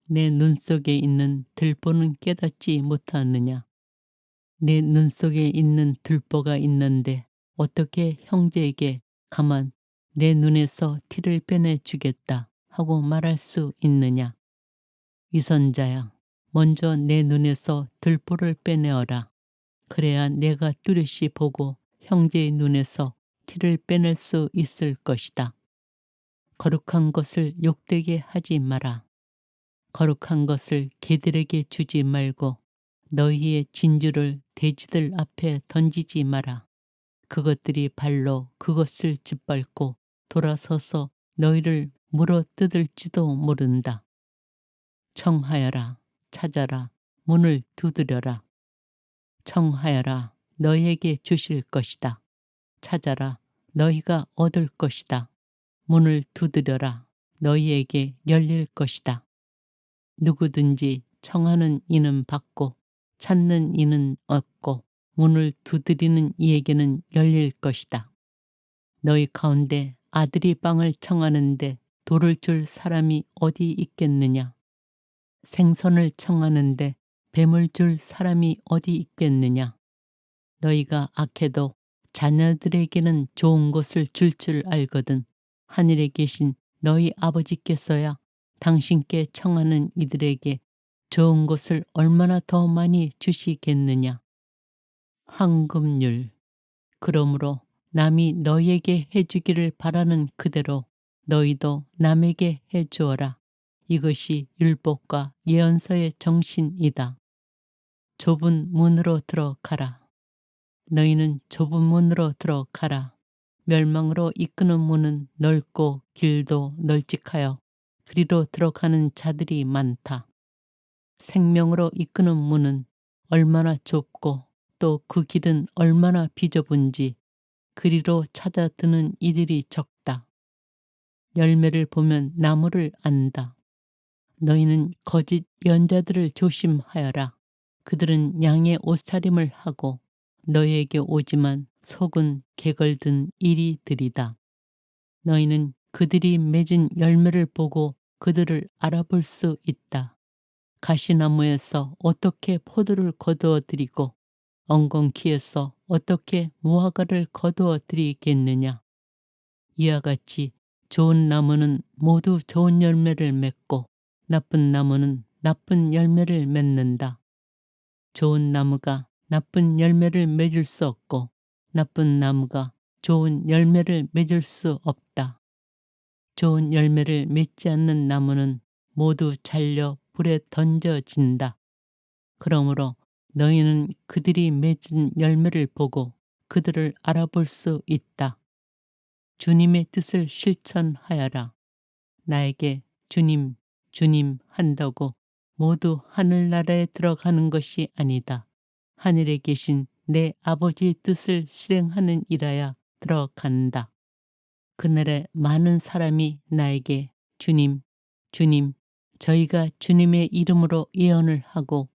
내 눈 속에 있는 들보는 깨닫지 못하느냐. 내 눈 속에 있는 들보가 있는데 어떻게 형제에게 가만 내 눈에서 티를 빼내주겠다 하고 말할 수 있느냐. 위선자야, 먼저 내 눈에서 들보를 빼내어라. 그래야 내가 뚜렷이 보고 형제의 눈에서 티를 빼낼 수 있을 것이다. 거룩한 것을 욕되게 하지 마라. 거룩한 것을 개들에게 주지 말고 너희의 진주를 돼지들 앞에 던지지 마라. 그것들이 발로 그것을 짓밟고 돌아서서 너희를 물어 뜯을지도 모른다. 청하여라, 찾아라, 문을 두드려라. 청하여라, 너희에게 주실 것이다. 찾아라, 너희가 얻을 것이다. 문을 두드려라, 너희에게 열릴 것이다. 누구든지 청하는 이는 받고 찾는 이는 얻고 문을 두드리는 이에게는 열릴 것이다. 너희 가운데 아들이 빵을 청하는데 돌을 줄 사람이 어디 있겠느냐? 생선을 청하는데 뱀을 줄 사람이 어디 있겠느냐? 너희가 악해도 자녀들에게는 좋은 것을 줄 알거든 하늘에 계신 너희 아버지께서야 당신께 청하는 이들에게 좋은 것을 얼마나 더 많이 주시겠느냐. 황금률. 그러므로 남이 너희에게 해주기를 바라는 그대로 너희도 남에게 해주어라. 이것이 율법과 예언서의 정신이다. 좁은 문으로 들어가라. 너희는 좁은 문으로 들어가라. 멸망으로 이끄는 문은 넓고 길도 널찍하여 그리로 들어가는 자들이 많다. 생명으로 이끄는 문은 얼마나 좁고 또 그 길은 얼마나 비좁은지 그리로 찾아드는 이들이 적다. 열매를 보면 나무를 안다. 너희는 거짓 연자들을 조심하여라. 그들은 양의 옷차림을 하고 너희에게 오지만 속은 개걸든 이리들이다. 너희는 그들이 맺은 열매를 보고 그들을 알아볼 수 있다. 가시나무에서 어떻게 포도를 거두어 드리고 엉겅퀴에서 어떻게 무화과를 거두어 드리겠느냐. 이와 같이 좋은 나무는 모두 좋은 열매를 맺고 나쁜 나무는 나쁜 열매를 맺는다. 좋은 나무가 나쁜 열매를 맺을 수 없고 나쁜 나무가 좋은 열매를 맺을 수 없다. 좋은 열매를 맺지 않는 나무는 모두 잘려 불에 던져진다. 그러므로 너희는 그들이 맺은 열매를 보고 그들을 알아볼 수 있다. 주님의 뜻을 실천하여라. 나에게 주님, 주님 한다고 모두 하늘나라에 들어가는 것이 아니다. 하늘에 계신 내 아버지의 뜻을 실행하는 이라야 들어간다. 그날에 많은 사람이 나에게 주님, 주님, 저희가 주님의 이름으로 예언을 하고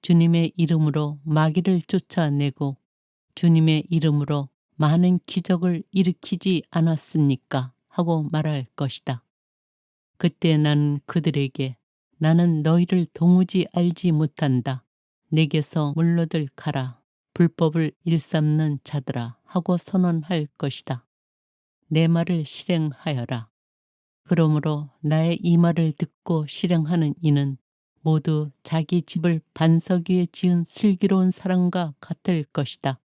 주님의 이름으로 마귀를 쫓아내고 주님의 이름으로 많은 기적을 일으키지 않았습니까? 하고 말할 것이다. 그때 나는 그들에게 나는 너희를 도무지 알지 못한다. 내게서 물러들 가라. 불법을 일삼는 자들아 하고 선언할 것이다. 내 말을 실행하여라. 그러므로 나의 이 말을 듣고 실행하는 이는 모두 자기 집을 반석 위에 지은 슬기로운 사람과 같을 것이다.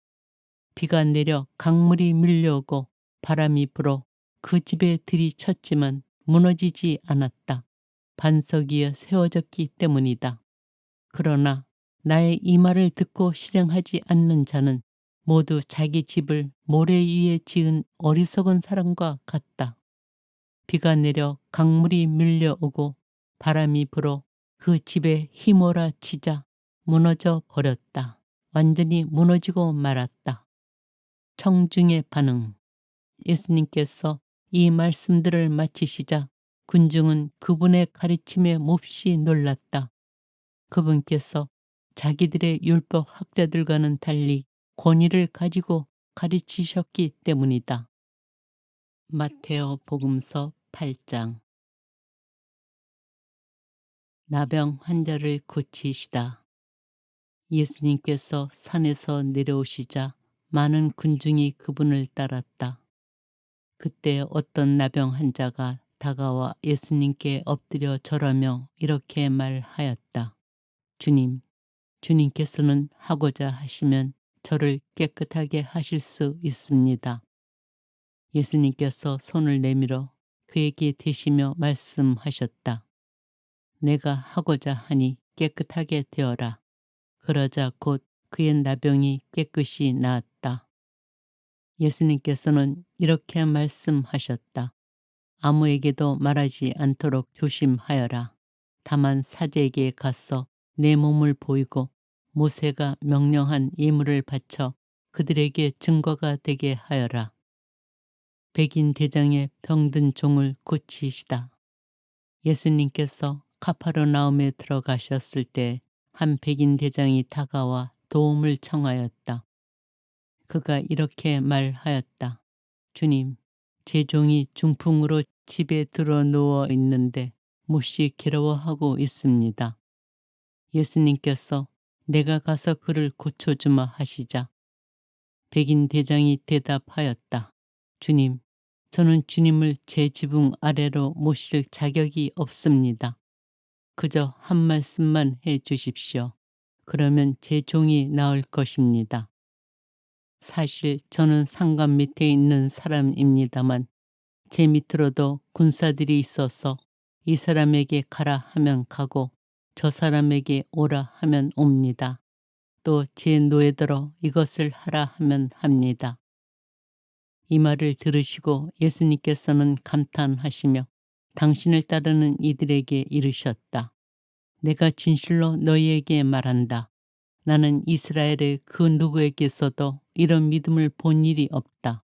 비가 내려 강물이 밀려오고 바람이 불어 그 집에 들이쳤지만 무너지지 않았다. 반석 위에 세워졌기 때문이다. 그러나 나의 이 말을 듣고 실행하지 않는 자는 모두 자기 집을 모래 위에 지은 어리석은 사람과 같다. 비가 내려 강물이 밀려오고 바람이 불어 그 집에 휘몰아치자 무너져 버렸다. 완전히 무너지고 말았다. 청중의 반응. 예수님께서 이 말씀들을 마치시자 군중은 그분의 가르침에 몹시 놀랐다. 그분께서 자기들의 율법 학자들과는 달리 권위를 가지고 가르치셨기 때문이다. 마테오 복음서 8장. 나병 환자를 고치시다. 예수님께서 산에서 내려오시자 많은 군중이 그분을 따랐다. 그때 어떤 나병 환자가 다가와 예수님께 엎드려 절하며 이렇게 말하였다. 주님, 주님께서는 하고자 하시면 저를 깨끗하게 하실 수 있습니다. 예수님께서 손을 내밀어 그에게 대시며 말씀하셨다. 내가 하고자 하니 깨끗하게 되어라. 그러자 곧 그의 나병이 깨끗이 나았다. 예수님께서는 이렇게 말씀하셨다. 아무에게도 말하지 않도록 조심하여라. 다만 사제에게 가서 내 몸을 보이고 모세가 명령한 예물을 바쳐 그들에게 증거가 되게 하여라. 백인 대장의 병든 종을 고치시다. 예수님께서 카파르나움에 들어가셨을 때 한 백인 대장이 다가와 도움을 청하였다. 그가 이렇게 말하였다. 주님, 제 종이 중풍으로 집에 들어 누워 있는데 몹시 괴로워하고 있습니다. 예수님께서 내가 가서 그를 고쳐주마 하시자 백인 대장이 대답하였다. 주님, 저는 주님을 제 지붕 아래로 모실 자격이 없습니다. 그저 한 말씀만 해 주십시오. 그러면 제 종이 나을 것입니다. 사실 저는 상관 밑에 있는 사람입니다만 제 밑으로도 군사들이 있어서 이 사람에게 가라 하면 가고 저 사람에게 오라 하면 옵니다. 또 제 노예들어 이것을 하라 하면 합니다. 이 말을 들으시고 예수님께서는 감탄하시며 당신을 따르는 이들에게 이르셨다. 내가 진실로 너희에게 말한다. 나는 이스라엘의 그 누구에게서도 이런 믿음을 본 일이 없다.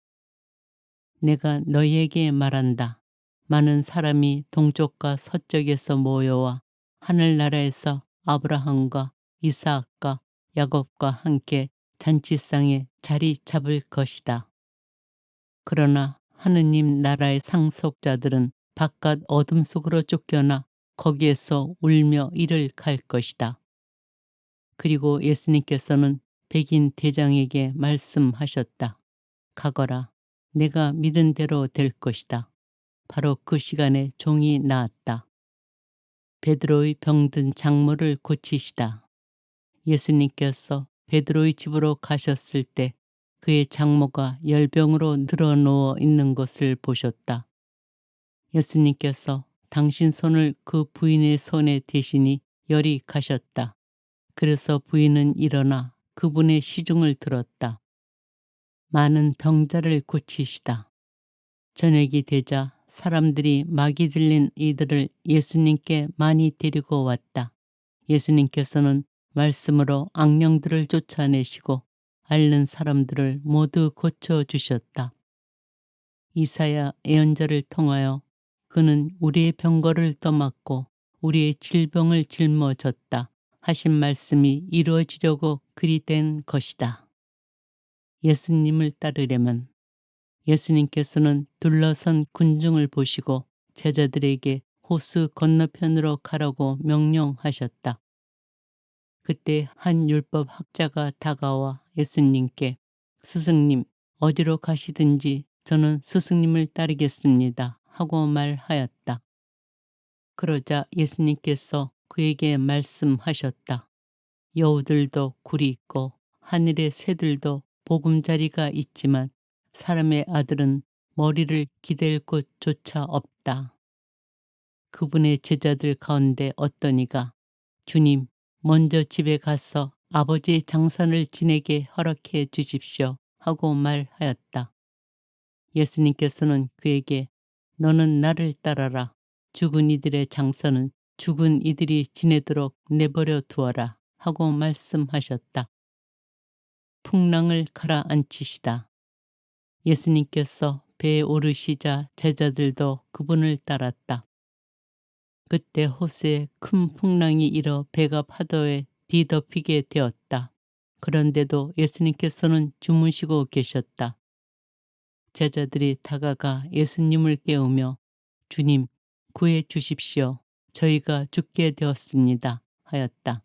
내가 너희에게 말한다. 많은 사람이 동쪽과 서쪽에서 모여와 하늘나라에서 아브라함과 이삭과 야곱과 함께 잔치상에 자리 잡을 것이다. 그러나 하느님 나라의 상속자들은 바깥 어둠 속으로 쫓겨나 거기에서 울며 이를 갈 것이다. 그리고 예수님께서는 백인 대장에게 말씀하셨다. 가거라. 내가 믿은 대로 될 것이다. 바로 그 시간에 종이 나았다. 베드로의 병든 장모를 고치시다. 예수님께서 베드로의 집으로 가셨을 때 그의 장모가 열병으로 늘어누워 있는 것을 보셨다. 예수님께서 당신 손을 그 부인의 손에 대시니 열이 가셨다. 그래서 부인은 일어나 그분의 시중을 들었다. 많은 병자를 고치시다. 저녁이 되자 사람들이 마귀 들린 이들을 예수님께 많이 데리고 왔다. 예수님께서는 말씀으로 악령들을 쫓아내시고 앓는 사람들을 모두 고쳐주셨다. 이사야 예언자를 통하여 그는 우리의 병거를 떠맡고 우리의 질병을 짊어졌다 하신 말씀이 이루어지려고 그리 된 것이다. 예수님을 따르려면 예수님께서는 둘러선 군중을 보시고 제자들에게 호수 건너편으로 가라고 명령하셨다. 그때 한 율법 학자가 다가와 예수님께 스승님, 어디로 가시든지 저는 스승님을 따르겠습니다 하고 말하였다. 그러자 예수님께서 그에게 말씀하셨다. 여우들도 굴이 있고 하늘의 새들도 보금자리가 있지만 사람의 아들은 머리를 기댈 곳조차 없다. 그분의 제자들 가운데 어떤 이가 주님, 먼저 집에 가서 아버지의 장산을 지내게 허락해 주십시오 하고 말하였다. 예수님께서는 그에게 너는 나를 따라라. 죽은 이들의 장사는 죽은 이들이 지내도록 내버려 두어라 하고 말씀하셨다. 풍랑을 가라앉히시다. 예수님께서 배에 오르시자 제자들도 그분을 따랐다. 그때 호수에 큰 풍랑이 일어 배가 파도에 뒤덮이게 되었다. 그런데도 예수님께서는 주무시고 계셨다. 제자들이 다가가 예수님을 깨우며 주님, 구해 주십시오. 저희가 죽게 되었습니다. 하였다.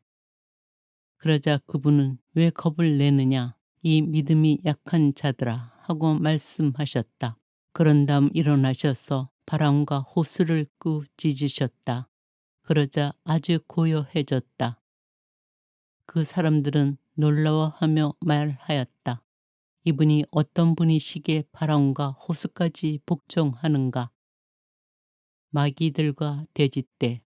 그러자 그분은 왜 겁을 내느냐? 이 믿음이 약한 자들아 하고 말씀하셨다. 그런 다음 일어나셔서 바람과 호수를 꾸짖으셨다. 그러자 아주 고요해졌다. 그 사람들은 놀라워하며 말하였다. 이분이 어떤 분이시기에 바람과 호수까지 복종하는가. 마귀들과 돼지떼.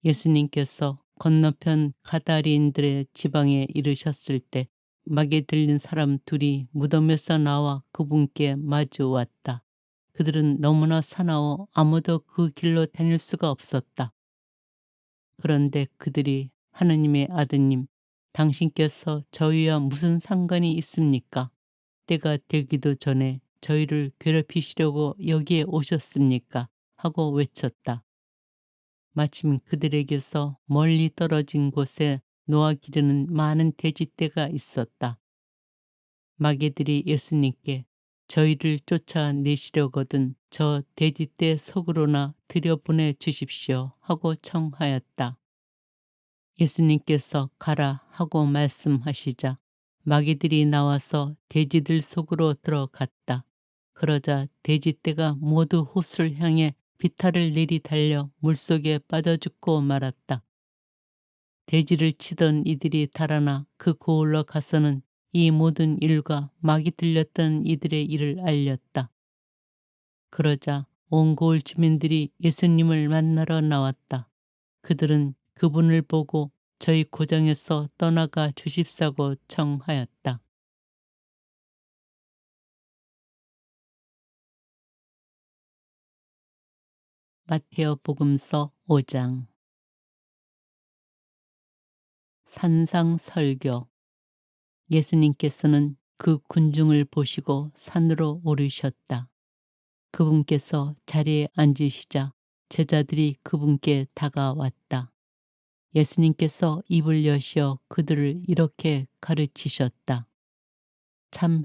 예수님께서 건너편 가다리인들의 지방에 이르셨을 때 마귀 들린 사람 둘이 무덤에서 나와 그분께 마주 왔다. 그들은 너무나 사나워 아무도 그 길로 다닐 수가 없었다. 그런데 그들이 하느님의 아드님, 당신께서 저희와 무슨 상관이 있습니까? 때가 되기도 전에 저희를 괴롭히시려고 여기에 오셨습니까? 하고 외쳤다. 마침 그들에게서 멀리 떨어진 곳에 놓아 기르는 많은 돼지떼가 있었다. 마귀들이 예수님께 저희를 쫓아내시려거든 저 돼지떼 속으로나 들여보내 주십시오 하고 청하였다. 예수님께서 가라 하고 말씀하시자 마귀들이 나와서 돼지들 속으로 들어갔다. 그러자 돼지떼가 모두 호수를 향해 비탈을 내리달려 물속에 빠져 죽고 말았다. 돼지를 치던 이들이 달아나 그 고을로 가서는 이 모든 일과 마귀 들렸던 이들의 일을 알렸다. 그러자 온 고을 주민들이 예수님을 만나러 나왔다. 그들은 그분을 보고 저희 고장에서 떠나가 주십사고 청하였다. 마테오 복음서 5장. 산상 설교. 예수님께서는 그 군중을 보시고 산으로 오르셨다. 그분께서 자리에 앉으시자 제자들이 그분께 다가왔다. 예수님께서 입을 여시어 그들을 이렇게 가르치셨다. 참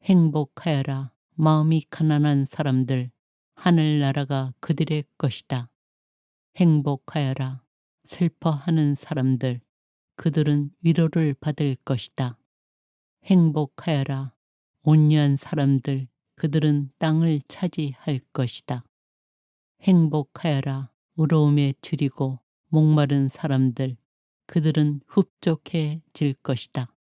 행복하여라. 마음이 가난한 사람들, 하늘나라가 그들의 것이다. 행복하여라. 슬퍼하는 사람들, 그들은 위로를 받을 것이다. 행복하여라. 온유한 사람들, 그들은 땅을 차지할 것이다. 행복하여라. 의로움에 줄이고 목마른 사람들, 그들은 흡족해질 것이다.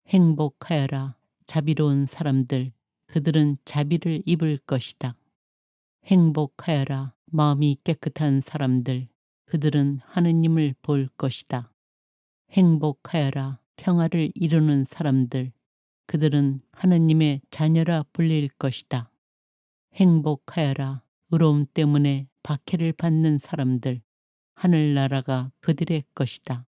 행복하여라. 자비로운 사람들, 그들은 자비를 입을 것이다. 행복하여라. 마음이 깨끗한 사람들, 그들은 하느님을 볼 것이다. 행복하여라. 평화를 이루는 사람들, 그들은 하느님의 자녀라 불릴 것이다. 행복하여라. 의로움 때문에 박해를 받는 사람들, 하늘나라가 그들의 것이다.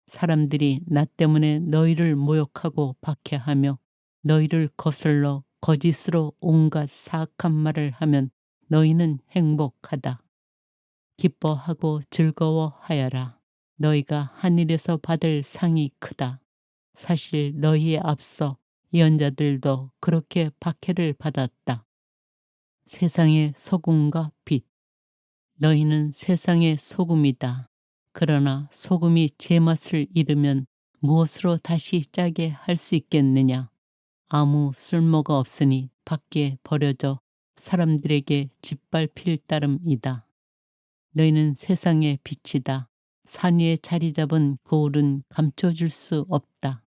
사람들이 나 때문에 너희를 모욕하고 박해하며 너희를 거슬러 거짓으로 온갖 사악한 말을 하면 너희는 행복하다. 기뻐하고 즐거워하여라. 너희가 하늘에서 받을 상이 크다. 사실 너희에 앞서 예언자들도 그렇게 박해를 받았다. 세상의 소금과 빛. 너희는 세상의 소금이다. 그러나 소금이 제맛을 잃으면 무엇으로 다시 짜게 할 수 있겠느냐. 아무 쓸모가 없으니 밖에 버려져 사람들에게 짓밟힐 따름이다. 너희는 세상의 빛이다. 산 위에 자리 잡은 거울은 감춰줄 수 없다.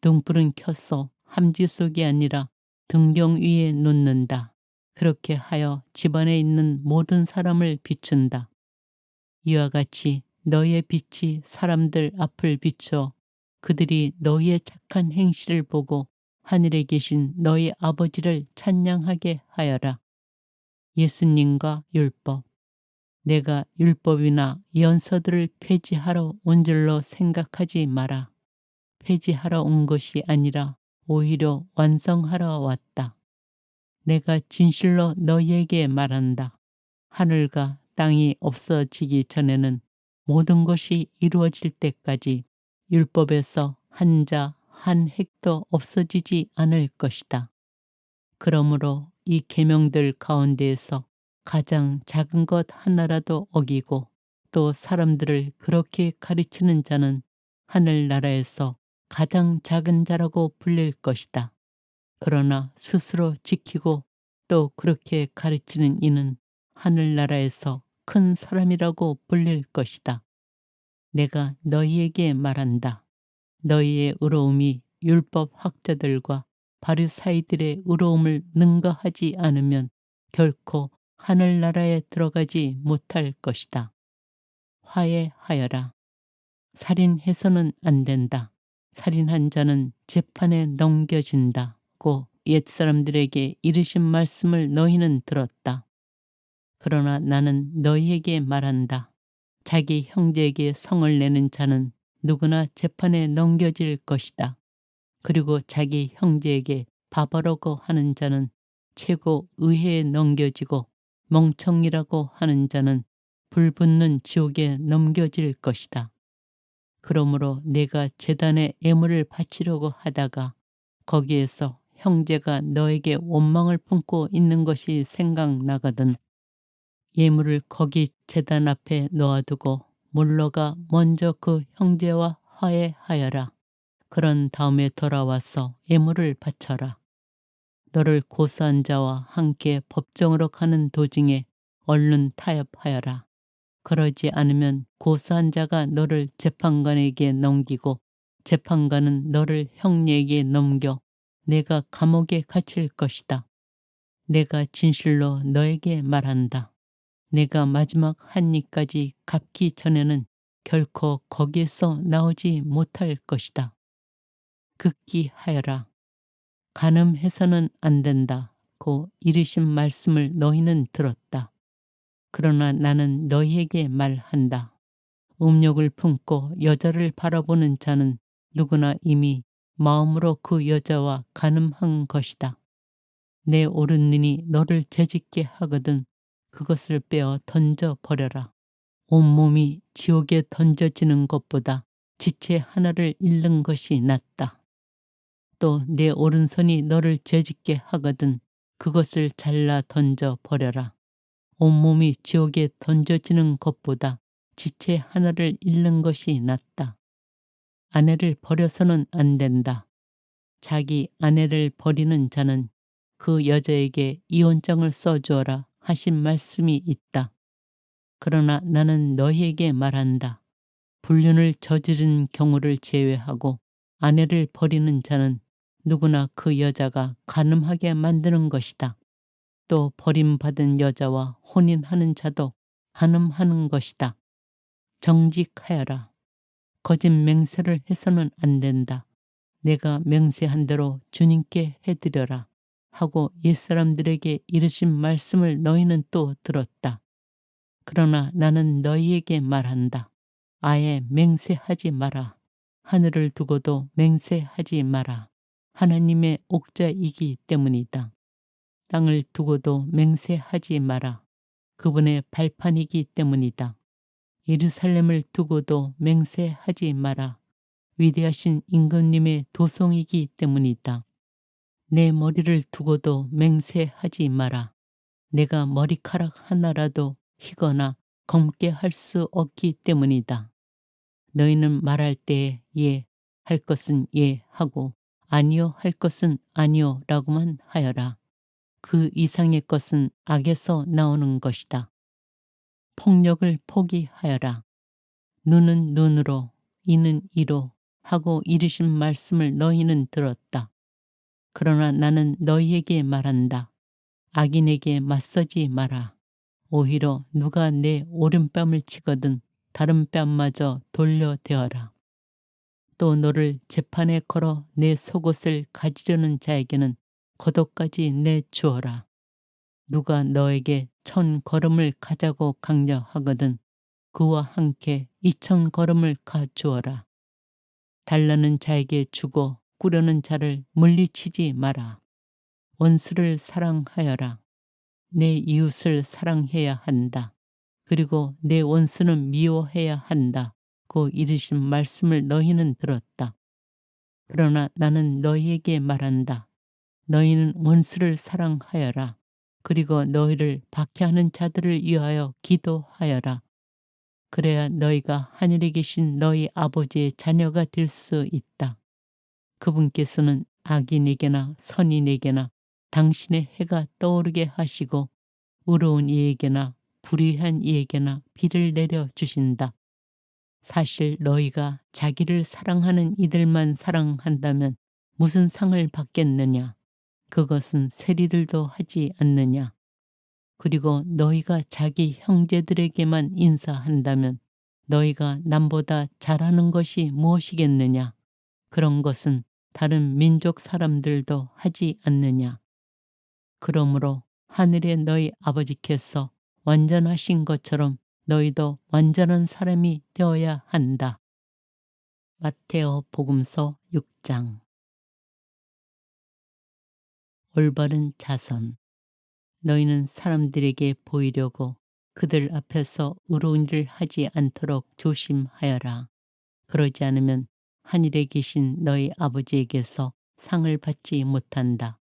등불은 켜서 함지 속이 아니라 등경 위에 놓는다. 그렇게 하여 집안에 있는 모든 사람을 비춘다. 이와 같이 너희의 빛이 사람들 앞을 비춰 그들이 너희의 착한 행실을 보고 하늘에 계신 너희 아버지를 찬양하게 하여라. 예수님과 율법. 내가 율법이나 예언서들을 폐지하러 온 줄로 생각하지 마라. 폐지하러 온 것이 아니라 오히려 완성하러 왔다. 내가 진실로 너희에게 말한다. 하늘과 땅이 없어지기 전에는 모든 것이 이루어질 때까지 율법에서 한 자, 한 획도 없어지지 않을 것이다. 그러므로 이 계명들 가운데에서 가장 작은 것 하나라도 어기고 또 사람들을 그렇게 가르치는 자는 하늘나라에서 가장 작은 자라고 불릴 것이다. 그러나 스스로 지키고 또 그렇게 가르치는 이는 하늘나라에서 큰 사람이라고 불릴 것이다. 내가 너희에게 말한다. 너희의 의로움이 율법 학자들과 바리사이들의 의로움을 능가하지 않으면 결코 하늘나라에 들어가지 못할 것이다. 화해하여라. 살인해서는 안 된다. 살인한 자는 재판에 넘겨진다고 옛사람들에게 이르신 말씀을 너희는 들었다. 그러나 나는 너희에게 말한다. 자기 형제에게 성을 내는 자는 누구나 재판에 넘겨질 것이다. 그리고 자기 형제에게 바보라고 하는 자는 최고 의회에 넘겨지고 멍청이라고 하는 자는 불붙는 지옥에 넘겨질 것이다. 그러므로 내가 제단에 예물을 바치려고 하다가 거기에서 형제가 너에게 원망을 품고 있는 것이 생각나거든 예물을 거기 제단 앞에 놓아두고 물러가 먼저 그 형제와 화해하여라. 그런 다음에 돌아와서 예물을 바쳐라. 너를 고소한 자와 함께 법정으로 가는 도중에 얼른 타협하여라. 그러지 않으면 고소한 자가 너를 재판관에게 넘기고 재판관은 너를 형제에게 넘겨 내가 감옥에 갇힐 것이다. 내가 진실로 너에게 말한다. 내가 마지막 한 입까지 갚기 전에는 결코 거기에서 나오지 못할 것이다. 극기하여라. 간음해서는 안 된다고 이르신 말씀을 너희는 들었다. 그러나 나는 너희에게 말한다. 음욕을 품고 여자를 바라보는 자는 누구나 이미 마음으로 그 여자와 간음한 것이다. 내 오른눈이 너를 죄짓게 하거든 그것을 빼어 던져 버려라. 온몸이 지옥에 던져지는 것보다 지체 하나를 잃는 것이 낫다. 또 내 오른손이 너를 죄짓게 하거든 그것을 잘라 던져 버려라. 온몸이 지옥에 던져지는 것보다 지체 하나를 잃는 것이 낫다. 아내를 버려서는 안 된다. 자기 아내를 버리는 자는 그 여자에게 이혼장을 써주어라 하신 말씀이 있다. 그러나 나는 너희에게 말한다. 불륜을 저지른 경우를 제외하고 아내를 버리는 자는 누구나 그 여자가 간음하게 만드는 것이다. 또 버림받은 여자와 혼인하는 자도 간음하는 것이다. 정직하여라. 거짓 맹세를 해서는 안 된다. 내가 맹세한 대로 주님께 해드려라 하고 옛사람들에게 이르신 말씀을 너희는 또 들었다. 그러나 나는 너희에게 말한다. 아예 맹세하지 마라. 하늘을 두고도 맹세하지 마라. 하나님의 옥자이기 때문이다. 땅을 두고도 맹세하지 마라. 그분의 발판이기 때문이다. 예루살렘을 두고도 맹세하지 마라. 위대하신 임금님의 도성이기 때문이다. 내 머리를 두고도 맹세하지 마라. 내가 머리카락 하나라도 희거나 검게 할 수 없기 때문이다. 너희는 말할 때에 예 할 것은 예 하고 아니요 할 것은 아니요 라고만 하여라. 그 이상의 것은 악에서 나오는 것이다. 폭력을 포기하여라. 눈은 눈으로 이는 이로 하고 이르신 말씀을 너희는 들었다. 그러나 나는 너희에게 말한다. 악인에게 맞서지 마라. 오히려 누가 내 오른뺨을 치거든 다른 뺨마저 돌려대어라. 또 너를 재판에 걸어 내 속옷을 가지려는 자에게는 겉옷까지 내주어라. 누가 너에게 1000걸음을 가자고 강요하거든 그와 함께 2000걸음을 가주어라. 달라는 자에게 주고 꾸려는 자를 물리치지 마라. 원수를 사랑하여라. 내 이웃을 사랑해야 한다. 그리고 내 원수는 미워해야 한다. 고 이르신 말씀을 너희는 들었다. 그러나 나는 너희에게 말한다. 너희는 원수를 사랑하여라. 그리고 너희를 박해하는 자들을 위하여 기도하여라. 그래야 너희가 하늘에 계신 너희 아버지의 자녀가 될 수 있다. 그분께서는 악인에게나 선인에게나 당신의 해가 떠오르게 하시고 의로운 이에게나 불의한 이에게나 비를 내려 주신다. 사실 너희가 자기를 사랑하는 이들만 사랑한다면 무슨 상을 받겠느냐? 그것은 세리들도 하지 않느냐? 그리고 너희가 자기 형제들에게만 인사한다면 너희가 남보다 잘하는 것이 무엇이겠느냐? 그런 것은 다른 민족 사람들도 하지 않느냐? 그러므로 하늘의 너희 아버지께서 완전하신 것처럼 너희도 완전한 사람이 되어야 한다. 마테오 복음서 6장. 올바른 자선. 너희는 사람들에게 보이려고 그들 앞에서 의로운 일을 하지 않도록 조심하여라. 그러지 않으면 하늘에 계신 너희 아버지에게서 상을 받지 못한다.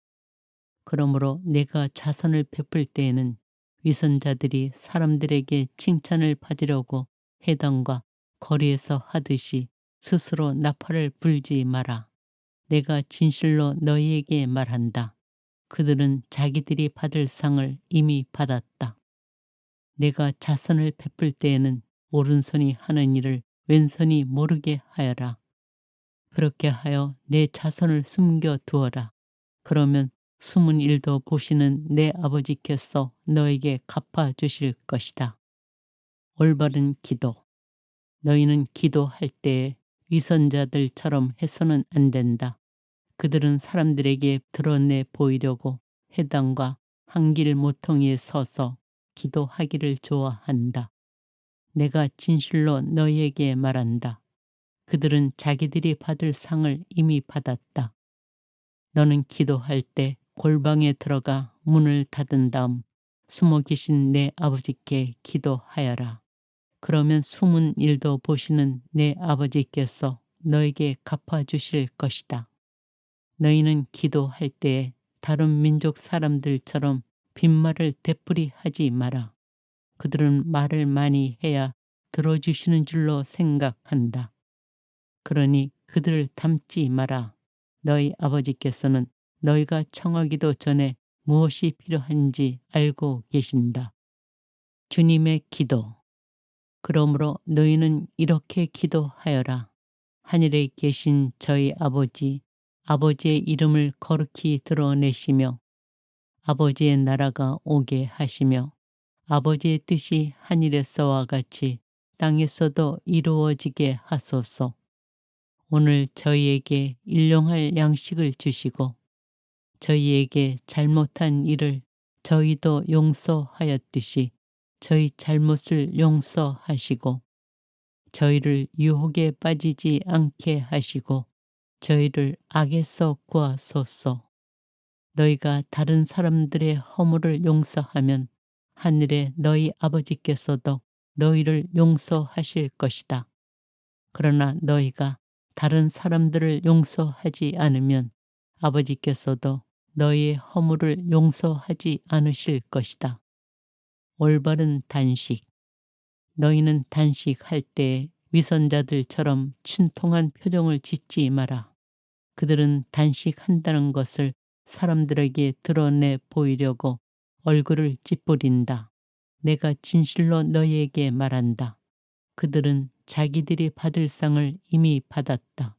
그러므로 내가 자선을 베풀 때에는 위선자들이 사람들에게 칭찬을 받으려고 해당과 거리에서 하듯이 스스로 나팔을 불지 마라. 내가 진실로 너희에게 말한다. 그들은 자기들이 받을 상을 이미 받았다. 내가 자선을 베풀 때에는 오른손이 하는 일을 왼손이 모르게 하여라. 그렇게 하여 내 자선을 숨겨 두어라. 그러면 숨은 일도 보시는 내 아버지께서 너에게 갚아 주실 것이다. 올바른 기도. 너희는 기도할 때에 위선자들처럼 해서는 안 된다. 그들은 사람들에게 드러내 보이려고 회당과 한길 모퉁이에 서서 기도하기를 좋아한다. 내가 진실로 너희에게 말한다. 그들은 자기들이 받을 상을 이미 받았다. 너는 기도할 때 골방에 들어가 문을 닫은 다음 숨어 계신 내 아버지께 기도하여라. 그러면 숨은 일도 보시는 내 아버지께서 너에게 갚아주실 것이다. 너희는 기도할 때에 다른 민족 사람들처럼 빈말을 되풀이 하지 마라. 그들은 말을 많이 해야 들어주시는 줄로 생각한다. 그러니 그들을 닮지 마라. 너희 아버지께서는 너희가 청하기도 전에 무엇이 필요한지 알고 계신다. 주님의 기도. 그러므로 너희는 이렇게 기도하여라. 하늘에 계신 저희 아버지, 아버지의 이름을 거룩히 드러내시며 아버지의 나라가 오게 하시며 아버지의 뜻이 하늘에서와 같이 땅에서도 이루어지게 하소서. 오늘 저희에게 일용할 양식을 주시고 저희에게 잘못한 일을 저희도 용서하였듯이 저희 잘못을 용서하시고 저희를 유혹에 빠지지 않게 하시고 저희를 악에서 구하소서. 너희가 다른 사람들의 허물을 용서하면 하늘의 너희 아버지께서도 너희를 용서하실 것이다. 그러나 너희가 다른 사람들을 용서하지 않으면 아버지께서도 너희의 허물을 용서하지 않으실 것이다. 올바른 단식. 너희는 단식할 때에 위선자들처럼 친통한 표정을 짓지 마라. 그들은 단식한다는 것을 사람들에게 드러내 보이려고 얼굴을 찌푸린다. 내가 진실로 너희에게 말한다. 그들은 자기들이 받을 상을 이미 받았다.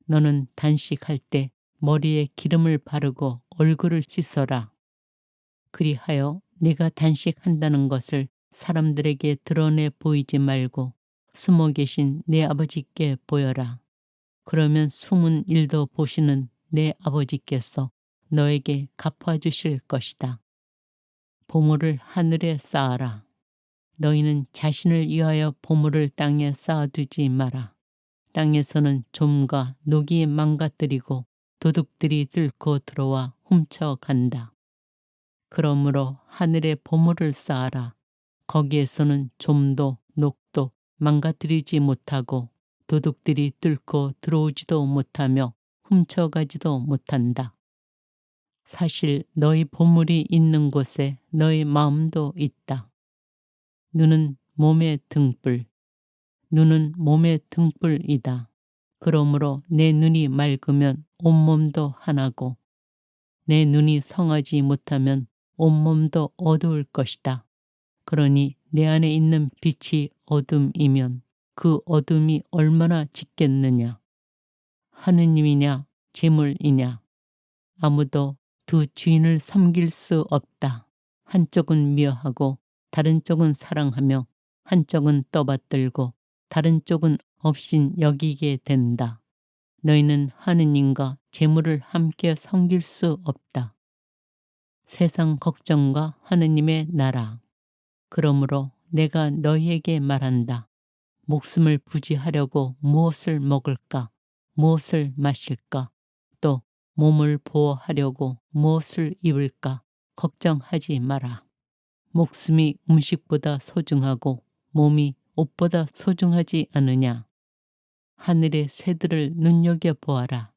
너는 단식할 때 머리에 기름을 바르고 얼굴을 씻어라. 그리하여 네가 단식한다는 것을 사람들에게 드러내 보이지 말고 숨어 계신 내 아버지께 보여라. 그러면 숨은 일도 보시는 내 아버지께서 너에게 갚아주실 것이다. 보물을 하늘에 쌓아라. 너희는 자신을 위하여 보물을 땅에 쌓아두지 마라. 땅에서는 좀과 녹이 망가뜨리고 도둑들이 뚫고 들어와 훔쳐간다. 그러므로 하늘에 보물을 쌓아라. 거기에서는 좀도 녹도 망가뜨리지 못하고 도둑들이 뚫고 들어오지도 못하며 훔쳐가지도 못한다. 사실 너희 보물이 있는 곳에 너희 마음도 있다. 눈은 몸의 등불, 눈은 몸의 등불이다. 그러므로 내 눈이 맑으면 온몸도 하나고 내 눈이 성하지 못하면 온몸도 어두울 것이다. 그러니 내 안에 있는 빛이 어둠이면 그 어둠이 얼마나 짙겠느냐. 하느님이냐 재물이냐. 아무도 두 주인을 섬길 수 없다. 한쪽은 미워하고 다른 쪽은 사랑하며 한쪽은 떠받들고 다른 쪽은 없인 여기게 된다. 너희는 하느님과 재물을 함께 섬길 수 없다. 세상 걱정과 하느님의 나라. 그러므로 내가 너희에게 말한다. 목숨을 부지하려고 무엇을 먹을까, 무엇을 마실까, 또 몸을 보호하려고 무엇을 입을까 걱정하지 마라. 목숨이 음식보다 소중하고 몸이 옷보다 소중하지 않으냐. 하늘의 새들을 눈여겨보아라.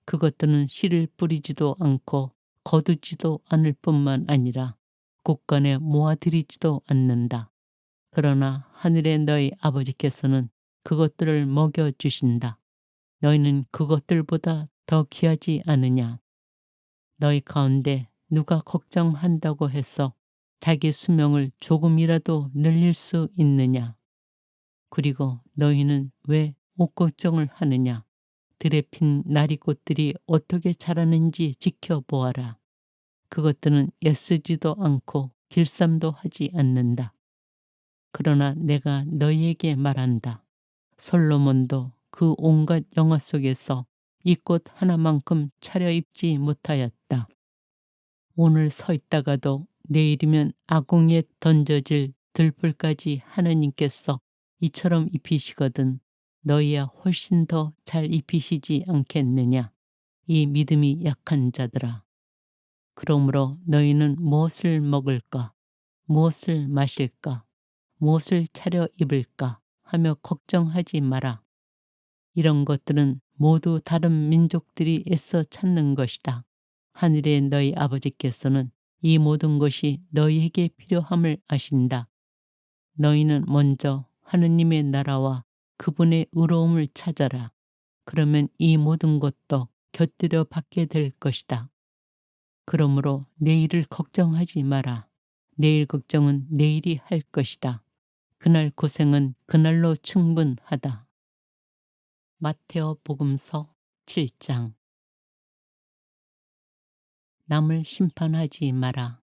그것들은 씨를 뿌리지도 않고 거두지도 않을 뿐만 아니라 곳간에 모아들이지도 않는다. 그러나 하늘의 너희 아버지께서는 그것들을 먹여주신다. 너희는 그것들보다 더 귀하지 않으냐. 너희 가운데 누가 걱정한다고 해서 자기 수명을 조금이라도 늘릴 수 있느냐. 그리고 너희는 왜 옷 걱정을 하느냐. 들에 핀 나리꽃들이 어떻게 자라는지 지켜보아라. 그것들은 애쓰지도 않고 길쌈도 하지 않는다. 그러나 내가 너희에게 말한다. 솔로몬도 그 온갖 영화 속에서 이 꽃 하나만큼 차려입지 못하였다. 오늘 서 있다가도 내일이면 아궁이에 던져질 들불까지 하느님께서 이처럼 입히시거든 너희야 훨씬 더 잘 입히시지 않겠느냐. 이 믿음이 약한 자들아. 그러므로 너희는 무엇을 먹을까, 무엇을 마실까, 무엇을 차려 입을까 하며 걱정하지 마라. 이런 것들은 모두 다른 민족들이 애써 찾는 것이다. 하늘의 너희 아버지께서는 이 모든 것이 너희에게 필요함을 아신다. 너희는 먼저 하느님의 나라와 그분의 의로움을 찾아라. 그러면 이 모든 것도 곁들여 받게 될 것이다. 그러므로 내일을 걱정하지 마라. 내일 걱정은 내일이 할 것이다. 그날 고생은 그날로 충분하다. 마테오 복음서 7장. 남을 심판하지 마라.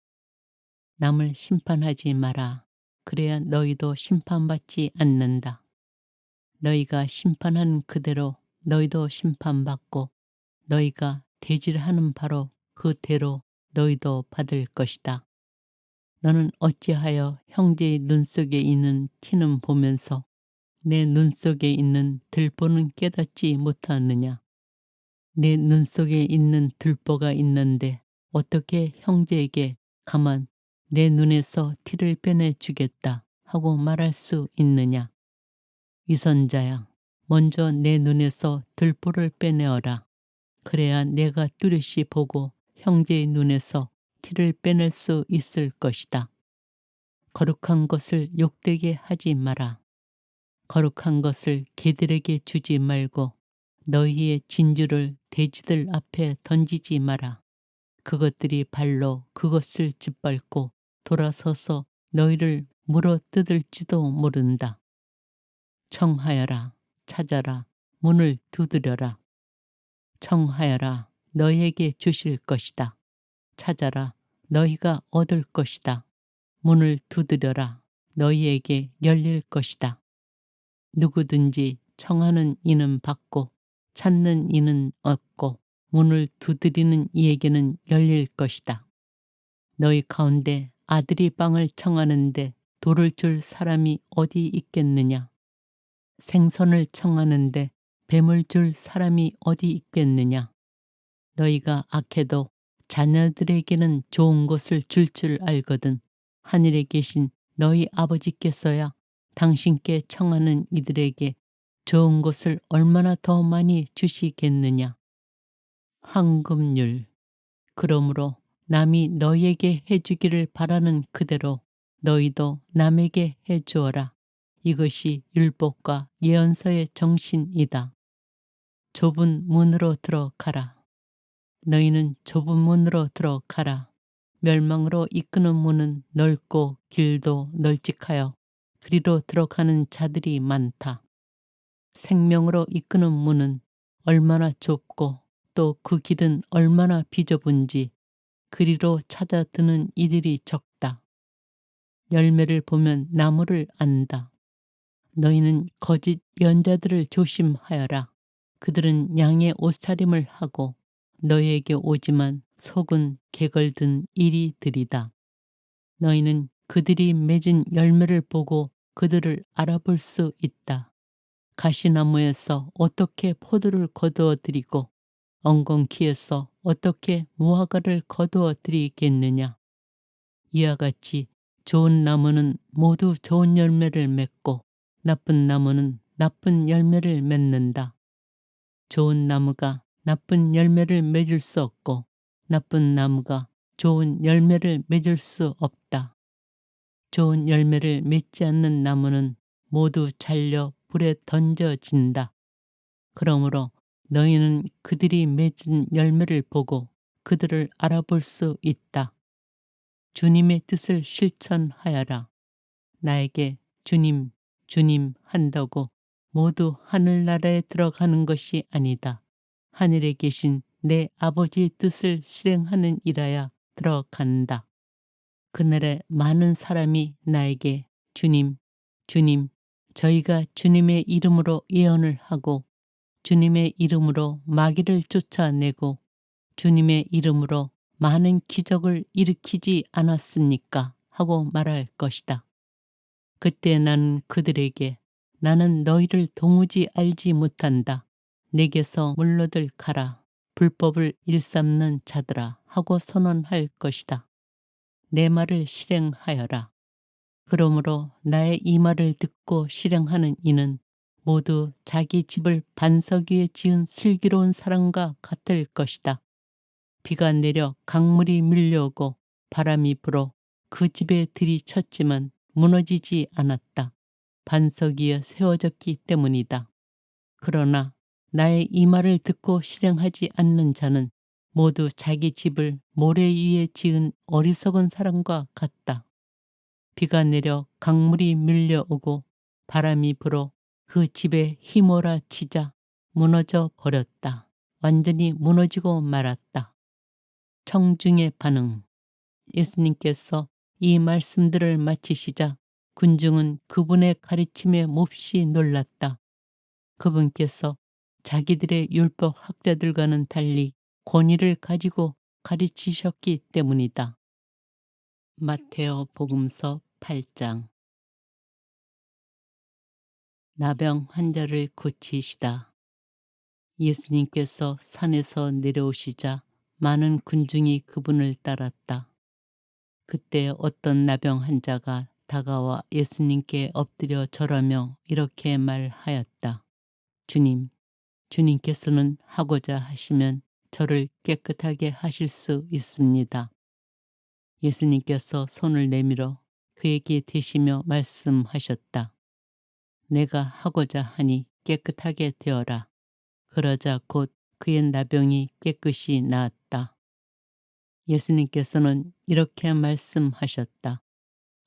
남을 심판하지 마라. 그래야 너희도 심판받지 않는다. 너희가 심판한 그대로 너희도 심판받고 너희가 대질하는 바로 그 대로 너희도 받을 것이다. 너는 어찌하여 형제의 눈 속에 있는 티는 보면서 내 눈 속에 있는 들보는 깨닫지 못하느냐. 내 눈 속에 있는 들보가 있는데 어떻게 형제에게 가만 내 눈에서 티를 빼내주겠다 하고 말할 수 있느냐. 위선자야, 먼저 내 눈에서 들보를 빼내어라. 그래야 내가 뚜렷이 보고 형제의 눈에서 티를 빼낼 수 있을 것이다. 거룩한 것을 욕되게 하지 마라. 거룩한 것을 개들에게 주지 말고 너희의 진주를 돼지들 앞에 던지지 마라. 그것들이 발로 그것을 짓밟고 돌아서서 너희를 물어 뜯을지도 모른다. 청하여라, 찾아라, 문을 두드려라. 청하여라, 너희에게 주실 것이다. 찾아라, 너희가 얻을 것이다. 문을 두드려라, 너희에게 열릴 것이다. 누구든지 청하는 이는 받고 찾는 이는 얻고 문을 두드리는 이에게는 열릴 것이다. 너희 가운데 아들이 빵을 청하는데 돌을 줄 사람이 어디 있겠느냐. 생선을 청하는데 뱀을 줄 사람이 어디 있겠느냐. 너희가 악해도 자녀들에게는 좋은 것을 줄 알거든 하늘에 계신 너희 아버지께서야 당신께 청하는 이들에게 좋은 것을 얼마나 더 많이 주시겠느냐. 황금률. 그러므로 남이 너희에게 해주기를 바라는 그대로 너희도 남에게 해주어라. 이것이 율법과 예언서의 정신이다. 좁은 문으로 들어가라. 너희는 좁은 문으로 들어가라. 멸망으로 이끄는 문은 넓고 길도 널찍하여 그리로 들어가는 자들이 많다. 생명으로 이끄는 문은 얼마나 좁고 또 그 길은 얼마나 비좁은지 그리로 찾아드는 이들이 적다. 열매를 보면 나무를 안다. 너희는 거짓 연자들을 조심하여라. 그들은 양의 옷차림을 하고 너희에게 오지만 속은 개걸든 이리들이다. 너희는 그들이 맺은 열매를 보고 그들을 알아볼 수 있다. 가시나무에서 어떻게 포도를 거두어 드리고 엉겅퀴에서 어떻게 무화과를 거두어 드리겠느냐. 이와 같이 좋은 나무는 모두 좋은 열매를 맺고 나쁜 나무는 나쁜 열매를 맺는다. 좋은 나무가 나쁜 열매를 맺을 수 없고 나쁜 나무가 좋은 열매를 맺을 수 없다. 좋은 열매를 맺지 않는 나무는 모두 잘려 불에 던져진다. 그러므로 너희는 그들이 맺은 열매를 보고 그들을 알아볼 수 있다. 주님의 뜻을 실천하여라. 나에게 주님, 주님 한다고 모두 하늘나라에 들어가는 것이 아니다. 하늘에 계신 내 아버지의 뜻을 실행하는 이라야 들어간다. 그날에 많은 사람이 나에게 주님, 주님, 저희가 주님의 이름으로 예언을 하고 주님의 이름으로 마귀를 쫓아내고 주님의 이름으로 많은 기적을 일으키지 않았습니까? 하고 말할 것이다. 그때 나는 그들에게 나는 너희를 도무지 알지 못한다. 내게서 물러들 가라. 불법을 일삼는 자들아 하고 선언할 것이다. 내 말을 실행하여라. 그러므로 나의 이 말을 듣고 실행하는 이는 모두 자기 집을 반석 위에 지은 슬기로운 사람과 같을 것이다. 비가 내려 강물이 밀려오고 바람이 불어 그 집에 들이쳤지만 무너지지 않았다. 반석 위에 세워졌기 때문이다. 그러나 나의 이 말을 듣고 실행하지 않는 자는 모두 자기 집을 모래 위에 지은 어리석은 사람과 같다. 비가 내려 강물이 밀려오고 바람이 불어 그 집에 휘몰아치자 무너져 버렸다. 완전히 무너지고 말았다. 청중의 반응. 예수님께서 이 말씀들을 마치시자 군중은 그분의 가르침에 몹시 놀랐다. 그분께서 자기들의 율법 학자들과는 달리 권위를 가지고 가르치셨기 때문이다. 마테오 복음서 8장. 나병 환자를 고치시다. 예수님께서 산에서 내려오시자 많은 군중이 그분을 따랐다. 그때 어떤 나병 환자가 다가와 예수님께 엎드려 절하며 이렇게 말하였다. 주님, 주님께서는 하고자 하시면 저를 깨끗하게 하실 수 있습니다. 예수님께서 손을 내밀어 그에게 대시며 말씀하셨다. 내가 하고자 하니 깨끗하게 되어라. 그러자 곧 그의 나병이 깨끗이 나았다. 예수님께서는 이렇게 말씀하셨다.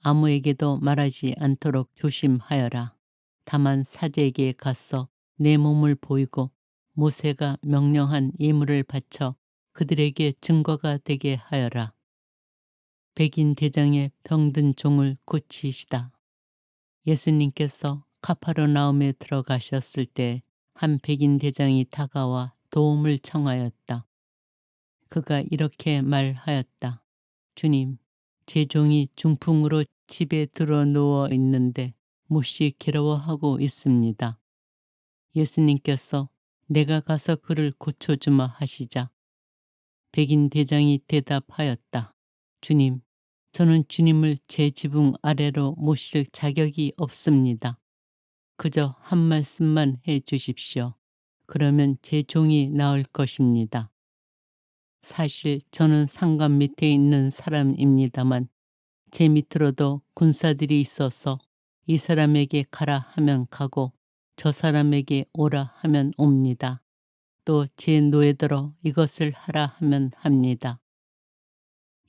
아무에게도 말하지 않도록 조심하여라. 다만 사제에게 가서 내 몸을 보이고 모세가 명령한 예물을 바쳐 그들에게 증거가 되게 하여라. 백인 대장의 병든 종을 고치시다. 예수님께서 카파르나움에 들어가셨을 때 한 백인 대장이 다가와 도움을 청하였다. 그가 이렇게 말하였다. 주님, 제 종이 중풍으로 집에 들어 누워 있는데 몹시 괴로워하고 있습니다. 예수님께서 내가 가서 그를 고쳐주마 하시자 백인 대장이 대답하였다. 주님, 저는 주님을 제 지붕 아래로 모실 자격이 없습니다. 그저 한 말씀만 해 주십시오. 그러면 제 종이 나을 것입니다. 사실 저는 상관 밑에 있는 사람입니다만 제 밑으로도 군사들이 있어서 이 사람에게 가라 하면 가고 저 사람에게 오라 하면 옵니다. 또 제 노예들어 이것을 하라 하면 합니다.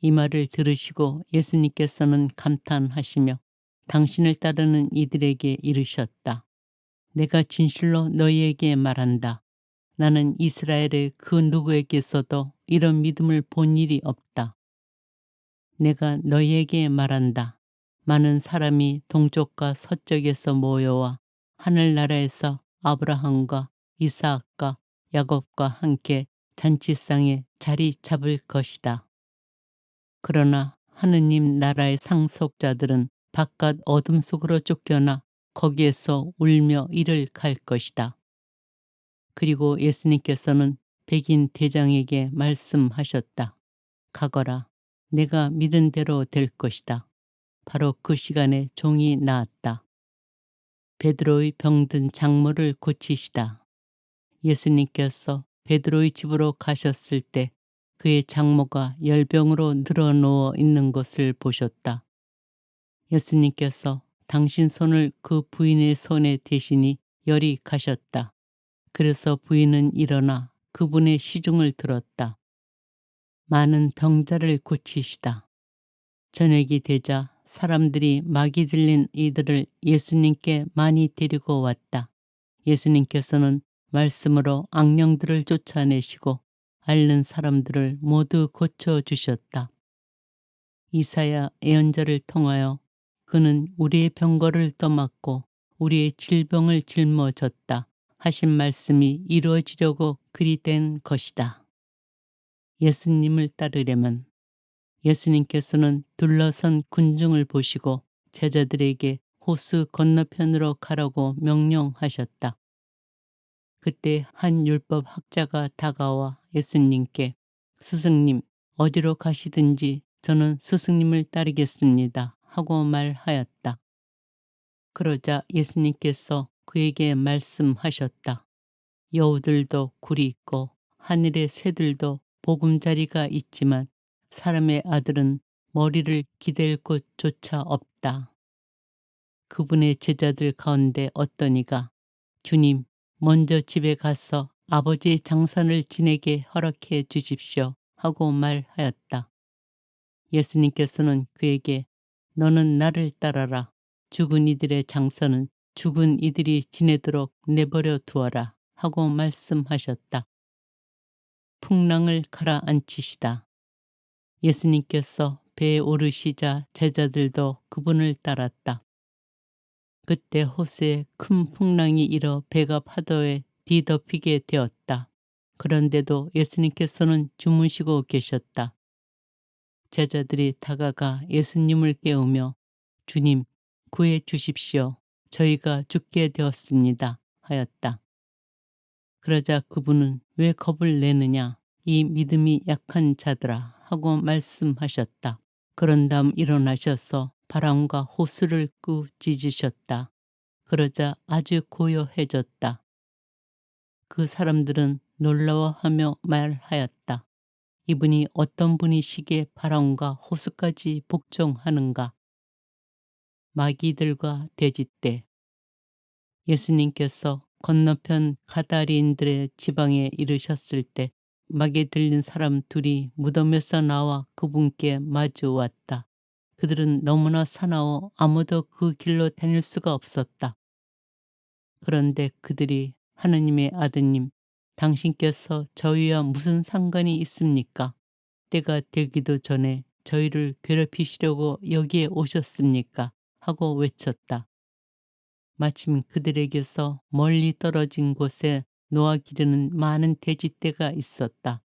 이 말을 들으시고 예수님께서는 감탄하시며 당신을 따르는 이들에게 이르셨다. 내가 진실로 너희에게 말한다. 나는 이스라엘의 그 누구에게서도 이런 믿음을 본 일이 없다. 내가 너희에게 말한다. 많은 사람이 동쪽과 서쪽에서 모여와 하늘나라에서 아브라함과 이삭과 야곱과 함께 잔치상에 자리 잡을 것이다. 그러나 하느님 나라의 상속자들은 바깥 어둠 속으로 쫓겨나 거기에서 울며 이를 갈 것이다. 그리고 예수님께서는 백인 대장에게 말씀하셨다. 가거라. 내가 믿은 대로 될 것이다. 바로 그 시간에 종이 나았다. 베드로의 병든 장모를 고치시다. 예수님께서 베드로의 집으로 가셨을 때 그의 장모가 열병으로 늘어누워 있는 것을 보셨다. 예수님께서 당신 손을 그 부인의 손에 대시니 열이 가셨다. 그래서 부인은 일어나 그분의 시중을 들었다. 많은 병자를 고치시다. 저녁이 되자 사람들이 마귀 들린 이들을 예수님께 많이 데리고 왔다. 예수님께서는 말씀으로 악령들을 쫓아내시고 앓는 사람들을 모두 고쳐주셨다. 이사야 예언자를 통하여 그는 우리의 병거를 떠맡고 우리의 질병을 짊어졌다 하신 말씀이 이루어지려고 그리 된 것이다. 예수님을 따르려면 예수님께서는 둘러선 군중을 보시고 제자들에게 호수 건너편으로 가라고 명령하셨다. 그때 한 율법 학자가 다가와 예수님께 스승님 어디로 가시든지 저는 스승님을 따르겠습니다 하고 말하였다. 그러자 예수님께서 그에게 말씀하셨다. 여우들도 굴이 있고 하늘의 새들도 보금자리가 있지만 사람의 아들은 머리를 기댈 곳조차 없다. 그분의 제자들 가운데 어떤 이가 주님 먼저 집에 가서 아버지의 장산을 지내게 허락해 주십시오 하고 말하였다. 예수님께서는 그에게 너는 나를 따라라. 죽은 이들의 장사는 죽은 이들이 지내도록 내버려 두어라 하고 말씀하셨다. 풍랑을 가라앉히시다. 예수님께서 배에 오르시자 제자들도 그분을 따랐다. 그때 호수에 큰 풍랑이 일어 배가 파도에 뒤덮이게 되었다. 그런데도 예수님께서는 주무시고 계셨다. 제자들이 다가가 예수님을 깨우며 주님 구해 주십시오. 저희가 죽게 되었습니다. 하였다. 그러자 그분은 왜 겁을 내느냐 이 믿음이 약한 자들아 하고 말씀하셨다. 그런 다음 일어나셔서 바람과 호수를 꾸짖으셨다. 그러자 아주 고요해졌다. 그 사람들은 놀라워하며 말하였다. 이분이 어떤 분이시기에 바람과 호수까지 복종하는가. 마귀들과 돼지떼. 예수님께서 건너편 가다리인들의 지방에 이르셨을 때 마귀 들린 사람 둘이 무덤에서 나와 그분께 마주 왔다. 그들은 너무나 사나워 아무도 그 길로 다닐 수가 없었다. 그런데 그들이 하느님의 아드님, 당신께서 저희와 무슨 상관이 있습니까? 때가 되기도 전에 저희를 괴롭히시려고 여기에 오셨습니까? 하고 외쳤다. 마침 그들에게서 멀리 떨어진 곳에 놓아 기르는 많은 돼지떼가 있었다.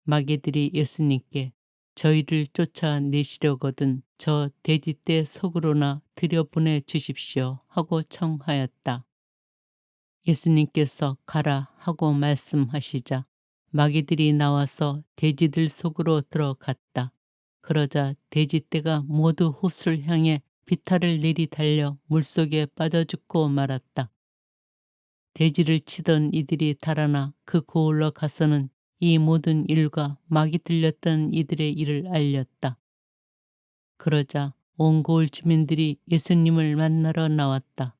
마귀들이 예수님께 저희를 쫓아내시려거든 저 돼지떼 속으로나 들여보내 주십시오 하고 청하였다. 예수님께서 가라 하고 말씀하시자 마귀들이 나와서 돼지들 속으로 들어갔다. 그러자 돼지떼가 모두 호수를 향해 비탈을 내리달려 물속에 빠져 죽고 말았다. 돼지를 치던 이들이 달아나 그 고을로 가서는 이 모든 일과 마귀 들렸던 이들의 일을 알렸다. 그러자 온 고을 주민들이 예수님을 만나러 나왔다.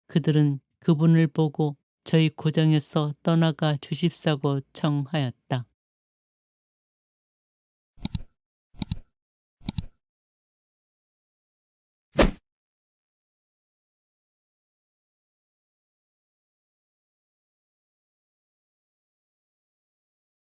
그들은 그분을 보고 저희 고장에서 떠나가 주십사고 청하였다.